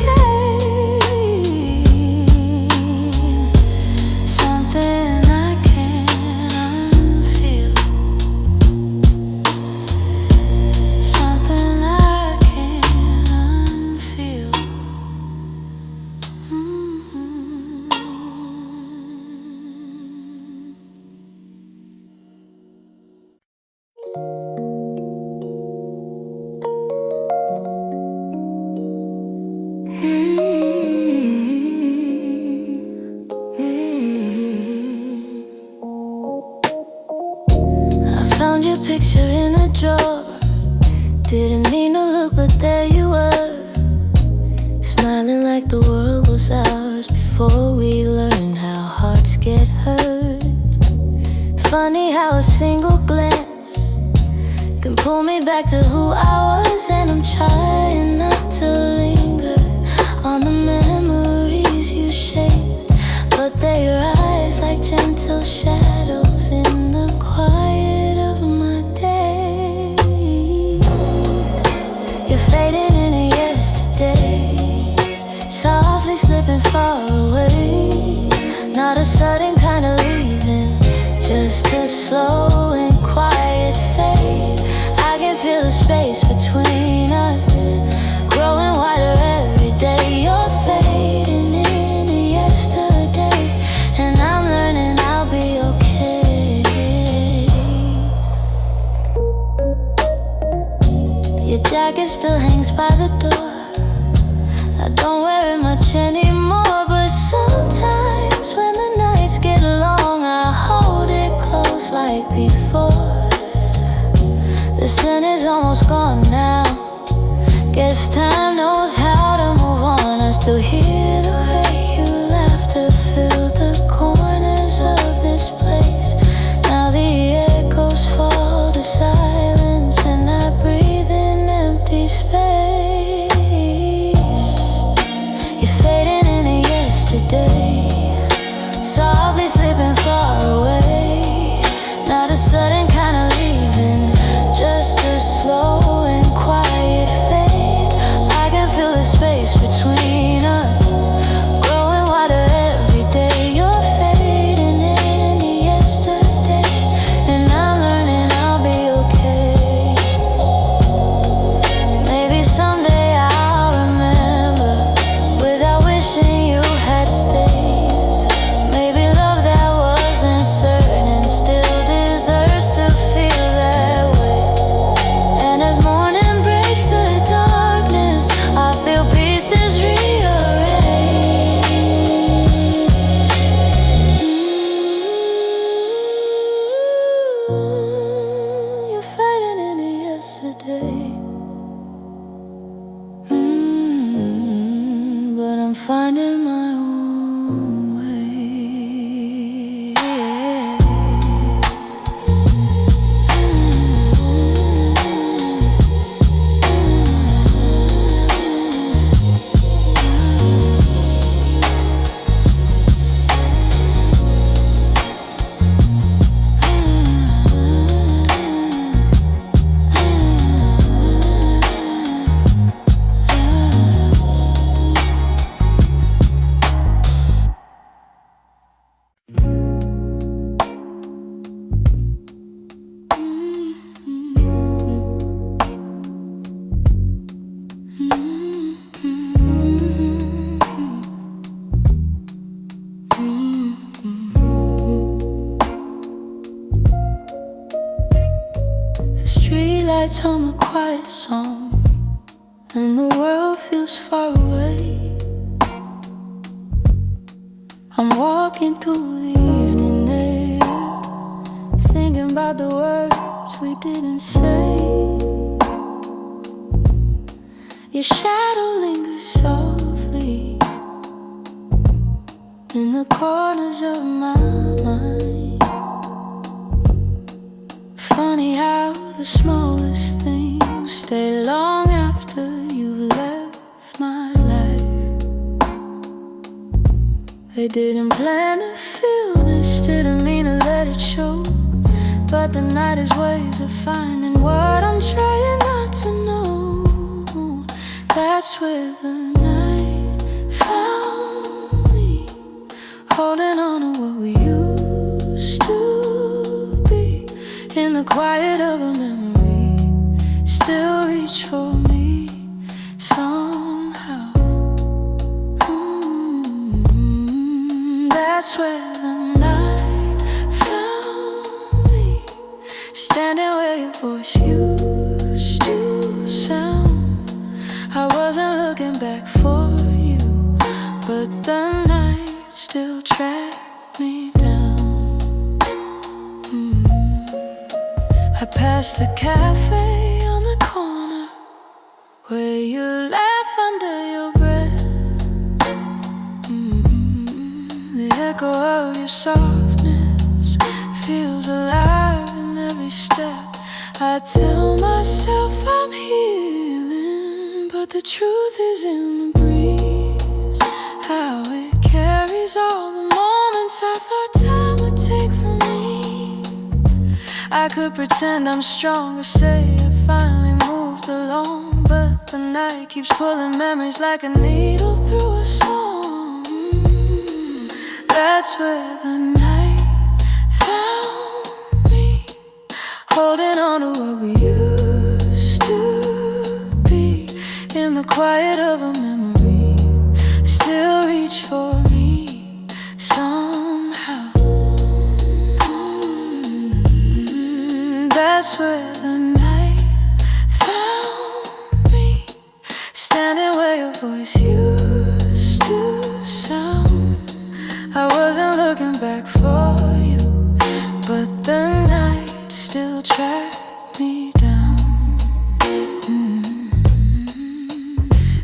something I can't unfeel, something I can't unfeel. I found your picture in a drawer, didn't mean to look, but there you were, smiling like the world was ours before we learned how hearts get hurt. Funny how a single glance can pull me back to who I was, and I'm trying not to linger on the memories you shaped, but they rise like gentle shadows in the quiet of my day. You're fading into yesterday, softly slipping far away. Not a sudden kind of leaving, just a slow and quiet fade. I can feel the space between us growing wider every day. You're fading into yesterday, and I'm learning I'll be okay. Your jacket still hangs by the door, I don't wear it much anymore, but sometimes when the nights get long, I hold it close like before. The sin is almost gone now, guess time knows how to move on. I still hear the way you laugh to fill the corners of this place. we've been far away. Not a sudden kind of leaving, just a slow and quiet fade. I can feel the space between us growing wider every day. You're fading into yesterday, and I'm learning I'll be okay. Maybe someday I'll remember without wishing you had stayed. Maybe love that wasn't certain still deserves to feel that way. And as morning breaks the darkness, I feel pieces rearranged. You're fading into yesterday. But I'm finding my own way. The streetlights hum a quiet song, and the world feels far away. I'm walking through the evening air, thinking about the words we didn't say. Your shadow lingers softly in the corners of my mind. Funny how the smallest things stay long after you've left my life. I didn't plan to feel this, didn't mean to let it show, but the night has ways of finding what I'm trying not to know. That's where the night found me, holding on to what we used to be. In the quiet of a memory, still reach for me somehow. That's where the night found me, standing where your voice used to sound. I wasn't looking back for you, but the night still tracked me down. I passed the cafe on the corner where you laugh under your breath. The echo of your softness feels alive in every step. I tell myself I'm healing, but the truth is in the breeze, how it carries all the moments I thought time would take from me. I could pretend I'm strong or say I finally moved along, but the night keeps pulling memories like a needle through a song. That's where the night found me, holding on to what we used to be. In the quiet of a memory, still reach for me somehow. That's where the night found me, standing where your voice used to sound. I wasn't looking back for you, but the night still tracked me down.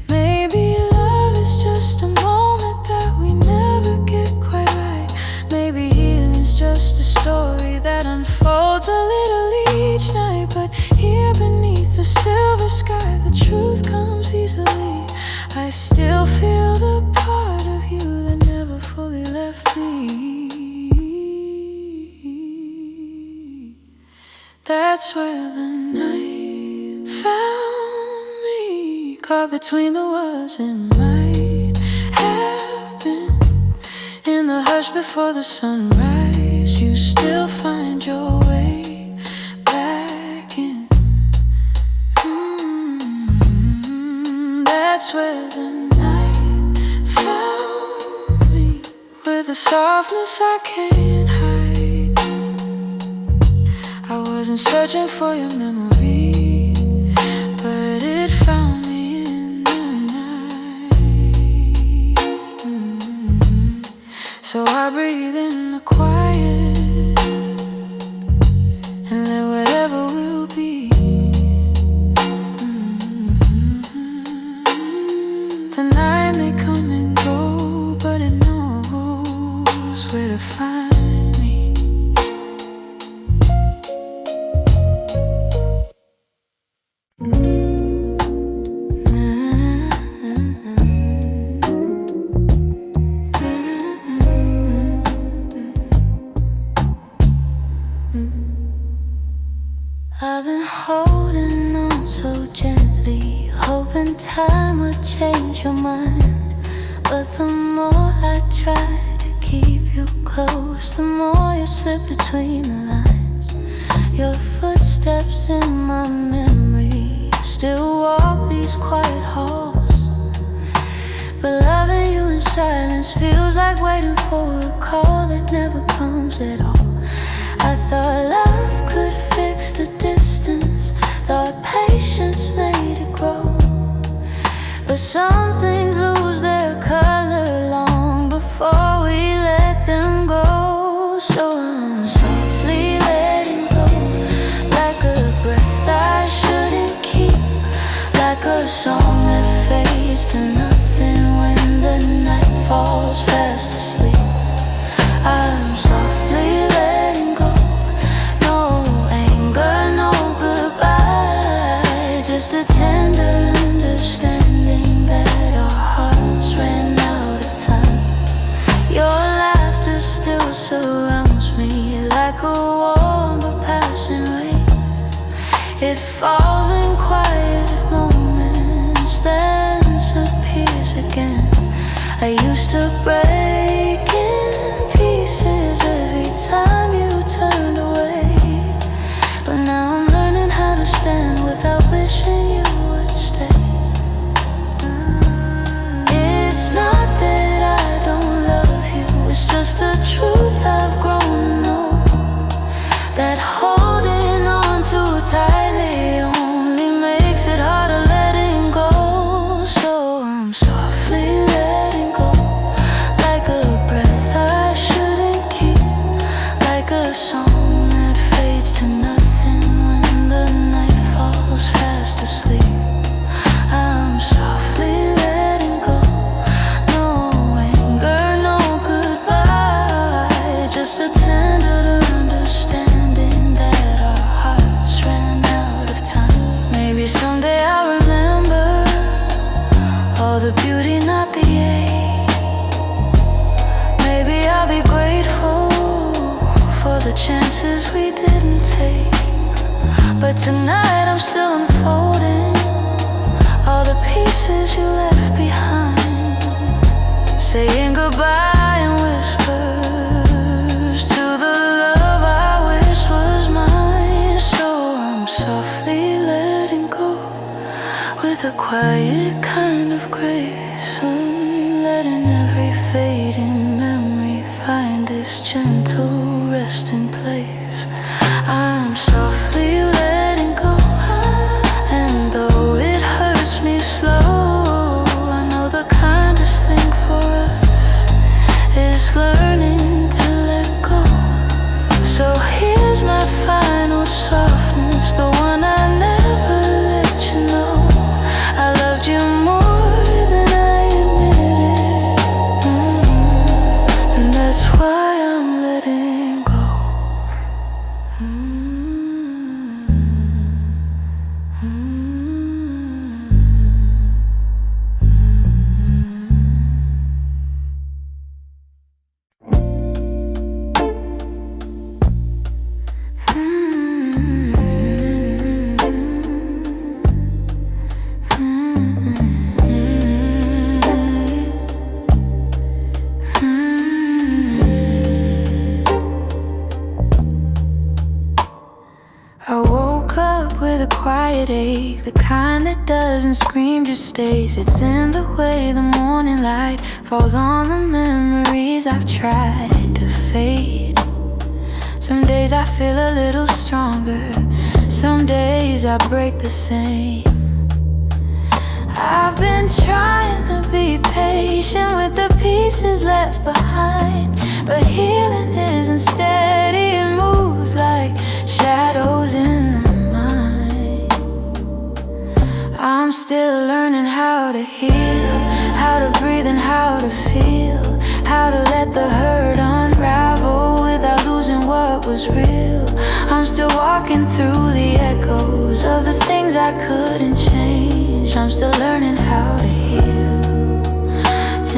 Maybe love is just a moment that we never get quite right. Maybe healing's just a story that unfolds a little each night. But here beneath the silver sky, the truth comes easily. I still feel the part of you that never fully left me. That's where the night found me, caught between the was and might have been. In the hush before the sunrise, you still find your way back in. That's where the night found me, with a softness I can't hide. I wasn't searching for your memory, but it found me in the night. So I breathe in the quiet and let whatever will be. The night may come and go, but it knows where to find me. I've been holding on so gently, hoping time would change your mind. But the more I try to keep you close, the more you slip between the lines. Your footsteps in my memory still walk these quiet halls. But loving you in silence feels like waiting for a call that never comes at all. I thought love could fix the distance, thought patience made it grow. But some things lose their color long before we let them go. So I'm softly letting go, like a breath I shouldn't keep, like a song that fades to nothing when the night falls fast asleep. I'm softly letting go, no anger, no goodbye, just a tender understanding that our hearts ran out of time. Your laughter still surrounds me like a warm but passing rain. It falls in quiet moments, then disappears again. I used to break in pieces every time you turned away, but now I'm learning how to stand without wishing you would stay. It's not that I don't love you, it's just a truth I've grown to know, that holding on too tightly only makes it harder letting go. So I'm softly letting go, like a breath I shouldn't keep, like a song that fades to nothing when the night falls fast asleep. I'm softly letting go, no anger, no goodbye, just a tender understanding that our hearts ran out of time. Maybe someday I'll remember all the beauty, not the ache. Maybe I'll be grateful for the chances we didn't take. But tonight I'm still unfolding all the pieces you left behind, saying goodbye in whispers to the love I wish was mine. So I'm softly letting go, with a quiet kind of grace, letting every fading memory find its gentle resting place. I'm softly letting go, and though it hurts me slow, I know the kindest thing for us is learning to let go. So here's my final softness, the one I never let you know. I loved you more than I admitted, and that's why I'm letting go. the quiet ache, the kind that doesn't scream, just stays. It's in the way the morning light falls on the memories I've tried to fade. Some days I feel a little stronger, some days I break the same. I've been trying to be patient with the pieces left behind, but healing isn't steady, it moves like shadows in the mind. I'm still learning how to heal, how to breathe and how to feel, how to let the hurt unravel without losing what was real. I'm still walking through the echoes of the things I couldn't change. I'm still learning how to heal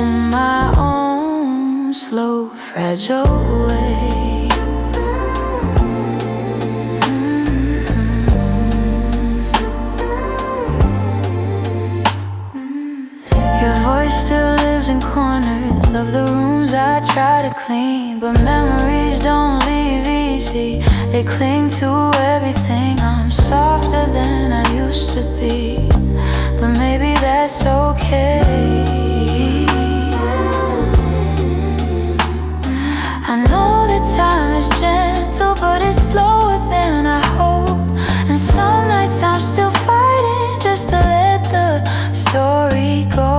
in my own slow, fragile way. Your voice still lives in corners of the rooms I try to clean, but memories don't leave easy, they cling to everything. I'm softer than I used to be, but maybe that's okay. I know that time is gentle, but it's slower than I hope, and some nights I'm still fighting just to let the story go.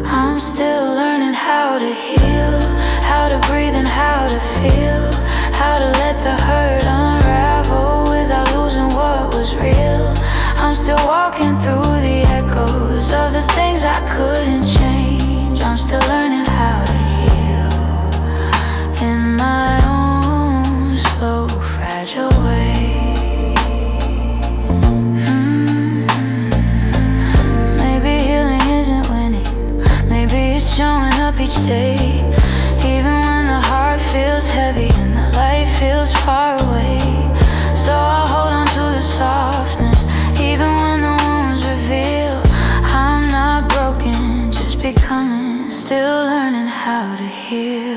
I'm still learning how to heal, how to breathe and how to feel, how to let the hurt unravel without losing what was real. I'm still walking through the echoes of the things I couldn't change. I'm still learning how to heal in my own slow, fragile way. Maybe healing isn't winning, maybe it's showing up each day, even when the heart feels heavy and the light feels far away. So I'll hold on to the softness, even when the wounds reveal I'm not broken, just becoming, still learning how to heal.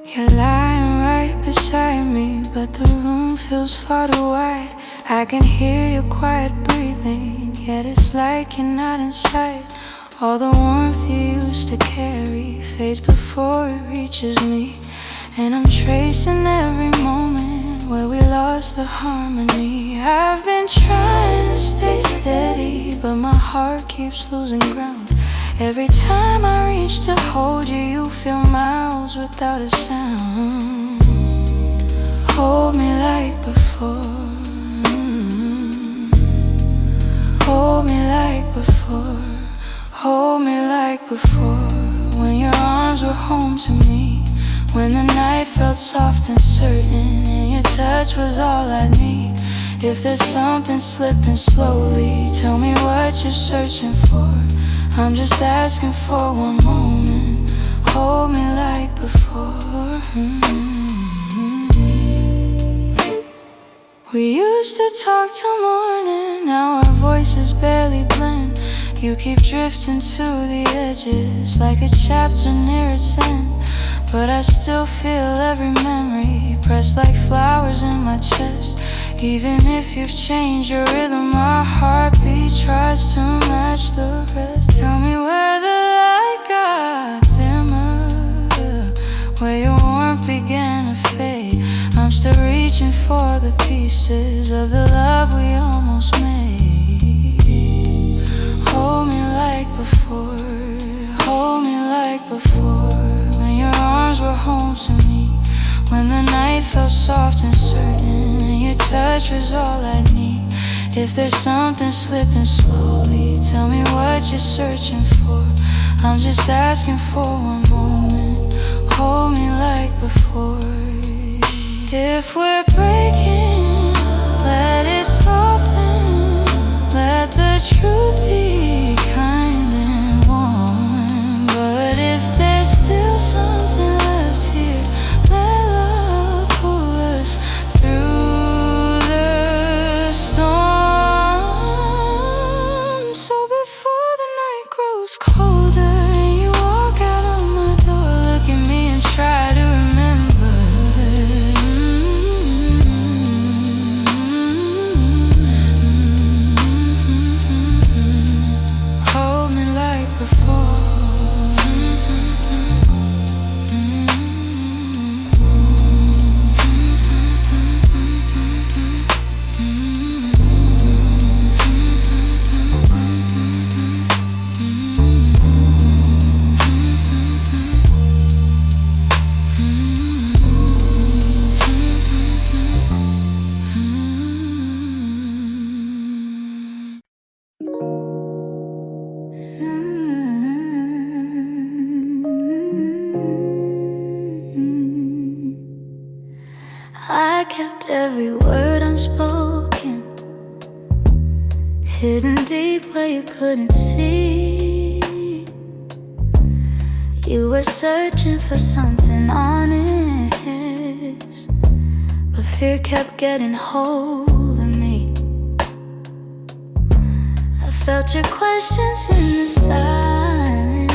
You're lying right beside me, but the room feels far too wide. I can hear your quiet breathing, yet it's like you're not inside. All the warmth you used to carry fades before it reaches me, and I'm tracing every moment where we lost the harmony. I've been trying to stay steady, but my heart keeps losing ground. Every time I reach to hold you, you feel miles without a sound. Hold me like before, hold me like before, hold me like before. When your arms were home to me, when the night felt soft and certain, and your touch was all I need. If there's something slipping slowly, tell me what you're searching for. I'm just asking for one moment, hold me like before. We used to talk till morning, now our voices barely blend. You keep drifting to the edges like a chapter near its end, but I still feel every memory pressed like flowers in my chest. Even if you've changed your rhythm, my heartbeat tries to match the rest. Tell me where the light got dimmer, where your warmth began to fade. I'm still reaching for the pieces of the love we almost made. Hold me like before, hold me like before. When your arms were home to me, when the night felt soft and certain, and your touch was all I need. If there's something slipping slowly, tell me what you're searching for. I'm just asking for one moment, hold me like before. If we're breaking, let it soften, let the truth begin. hidden deep where you couldn't see. You were searching for something honest, but fear kept getting hold of me. I felt your questions in the silence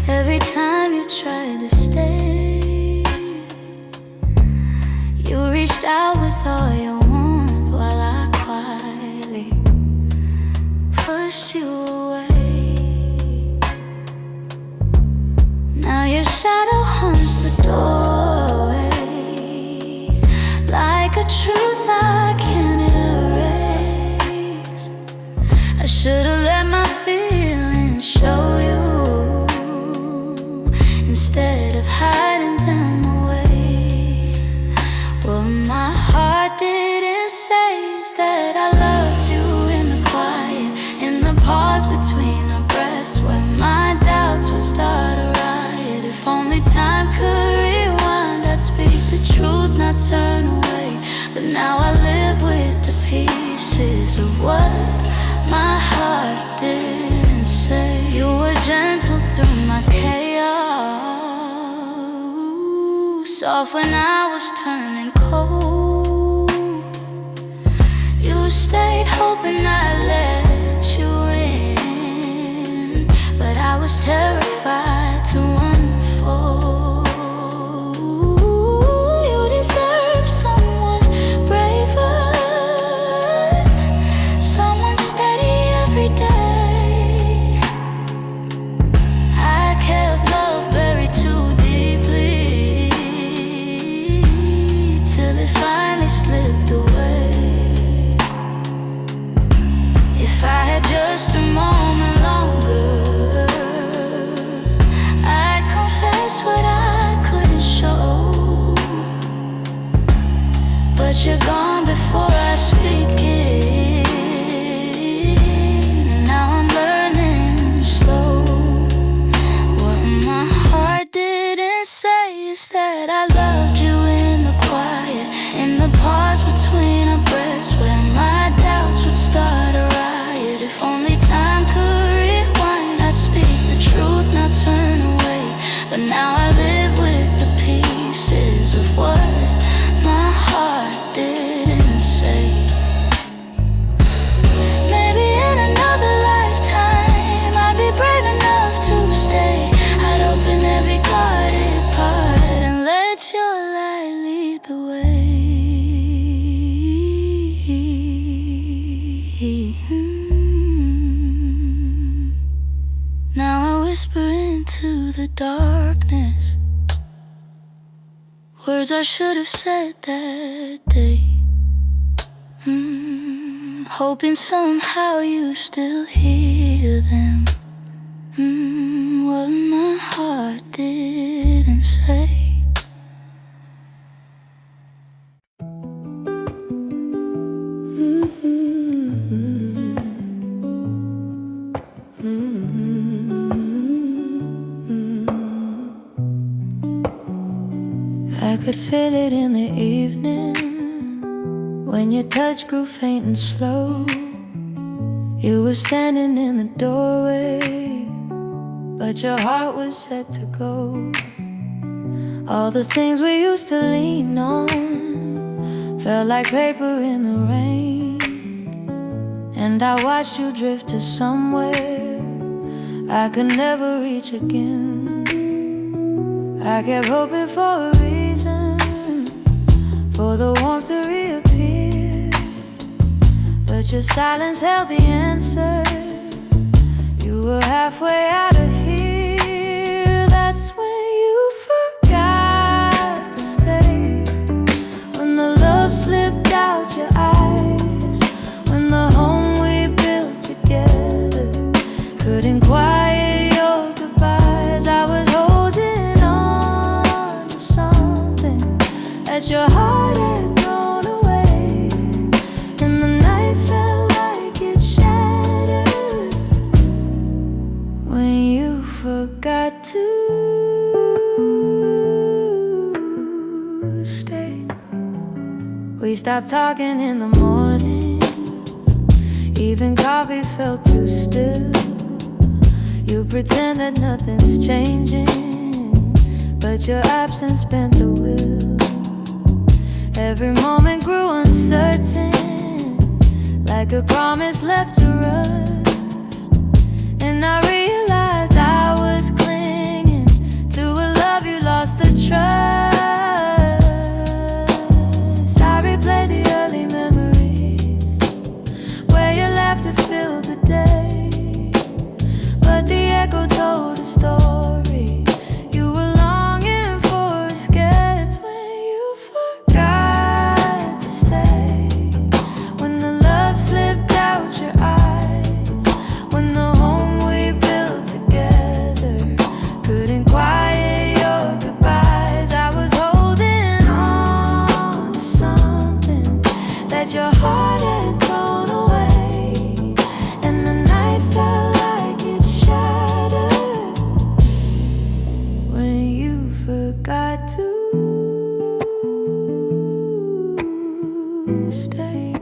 every time you tried to stay. You reached out with all your warmth while I quietly pushed you away. Now your shadow haunts the doorway, like a truth I can't erase. I should've let my feelings show you instead of hiding them away. What my heart didn't say is that I loved you in the quiet, in the pause between our breaths, where my doubts would start a riot. If only time could rewind, I'd speak the truth, not turn away. But now I live with the pieces of what my heart didn't say. You were gentle through my chaos, soft when I was turning cold. You stayed hoping I'd let you in, but I was terrified to unfold. You deserve someone braver, someone steady every day. I kept love buried too deeply till it finally slipped away. If I had just a moment longer, I'd confess what I couldn't show. But you're gone before I speak it. Now I'm learning slow. What my heart didn't say is that I loved you in the quiet, in the pause between our breaths, where my doubts would start a riot. If only time could rewind, I'd speak the truth, not turn away. But now I live with the pieces of what my heart didn't say. Maybe in another lifetime I'd be brave enough to stay. I'd open every guarded part and let your light lead the way. Now I whisper into the darkness words I should have said that day. Hoping somehow you still hear them. What my heart didn't say. I could feel it in the evening when your touch grew faint and slow. You were standing in the doorway, but your heart was set to go. All the things we used to lean on felt like paper in the rain, and I watched you drift to somewhere I could never reach again. I kept hoping for a reason for the warmth to reappear, but your silence held the answer. You were halfway out of here. That's when you forgot to stay, when the love slipped out your eyes, when the home we built together couldn't quiet your goodbyes. I was holding on to something that your heart had thrown away, and the night felt like it shattered when you forgot to stay. We stopped talking in the mornings Even coffee felt too still. You pretend that nothing's changing, but your absence bent the wheel. Every moment grew uncertain, like a promise left to rust. And I realized I was clinging to a love you lost the trust. I replay the early memories where your laughter filled the day, but the echo told a story. You were longing for escape. It's when you forgot to stay, when the love slipped out your eyes, when the home we built together couldn't quiet your goodbyes. I was holding on to something that your heart had thrown away, and the night felt like it shattered when you forgot to stay.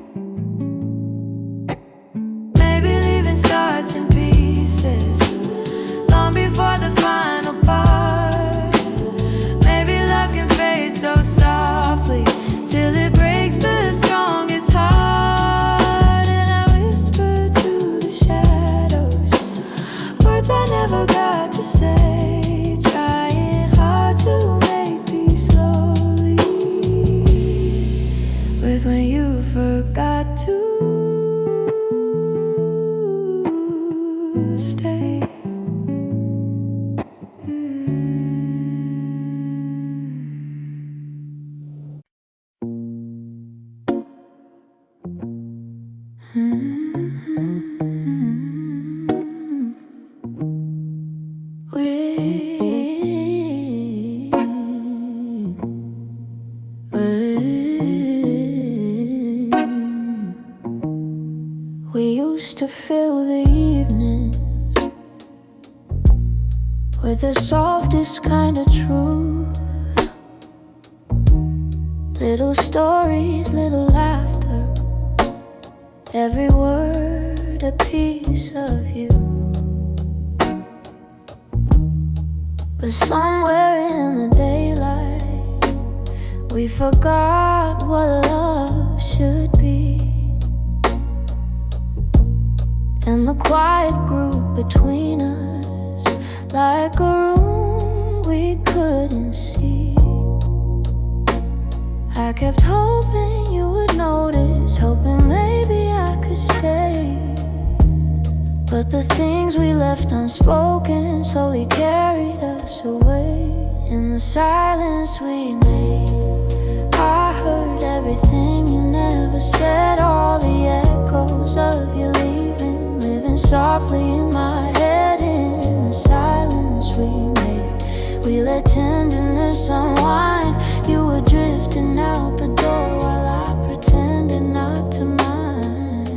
Maybe leaving starts in pieces long before the final part. Maybe love can fade so softly till it breaks the strongest heart. And I whisper to the shadows words I never got to say, trying hard to make peace slowly with when you forgot to stay. We used to fill the evenings with the softest kind of truth. Little stories, little laughter, every word a piece of you. But somewhere in the daylight, we forgot what love should be. And the quiet grew between us like a room we couldn't see. I kept hoping you would notice, hoping maybe I could stay. But the things we left unspoken slowly carried us away. In the silence we made, I heard everything you never said, all the echoes of you leaving, living softly in my head. In the silence we made, we let tenderness unwind. You were drifting out the door while I pretended not to mind.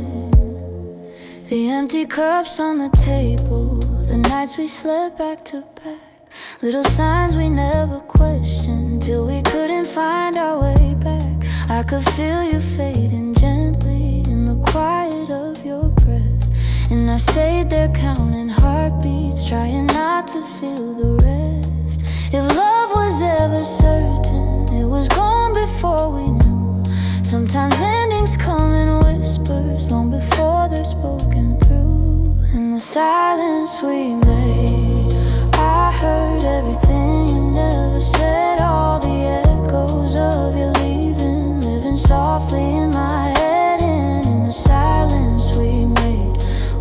The empty cups on the table, the nights we slept back to back, little signs we never questioned till we couldn't find our way back. I could feel you fading gently in the quiet of your breath, and I stayed there counting heartbeats, trying not to feel the rest. If love was ever certain, it was gone before we knew. Sometimes endings come in whispers long before they're spoken through. In the silence we made, I heard everything you never said, all the echoes of you leaving, living softly in my head. And in the silence we made,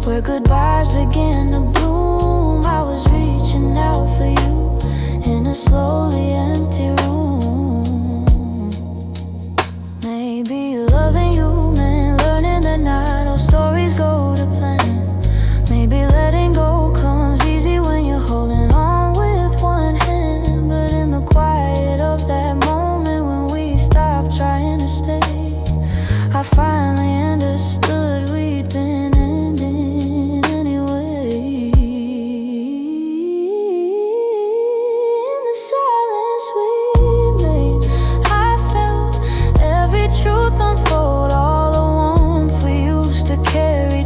where goodbyes began to bloom, I was reaching out for you in a slowly empty room. Maybe loving you meant learning that not all stories go to plan. Maybe letting go comes easy when you're holding on with one hand. But in the quiet of that moment when we stopped trying to stay, I finally understood we'd been ending anyway. In the silence we made, I felt every truth unfold, all the warmth we used to carry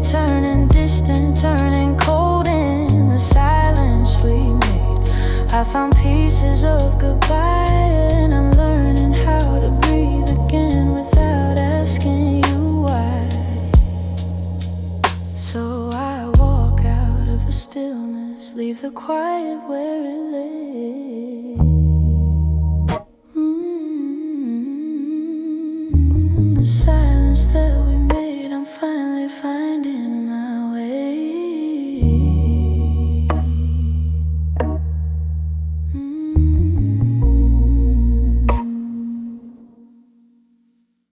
found pieces of goodbye, and I'm learning how to breathe again without asking you why. So I walk out of the stillness, leave the quiet where it lay. The silence that we made.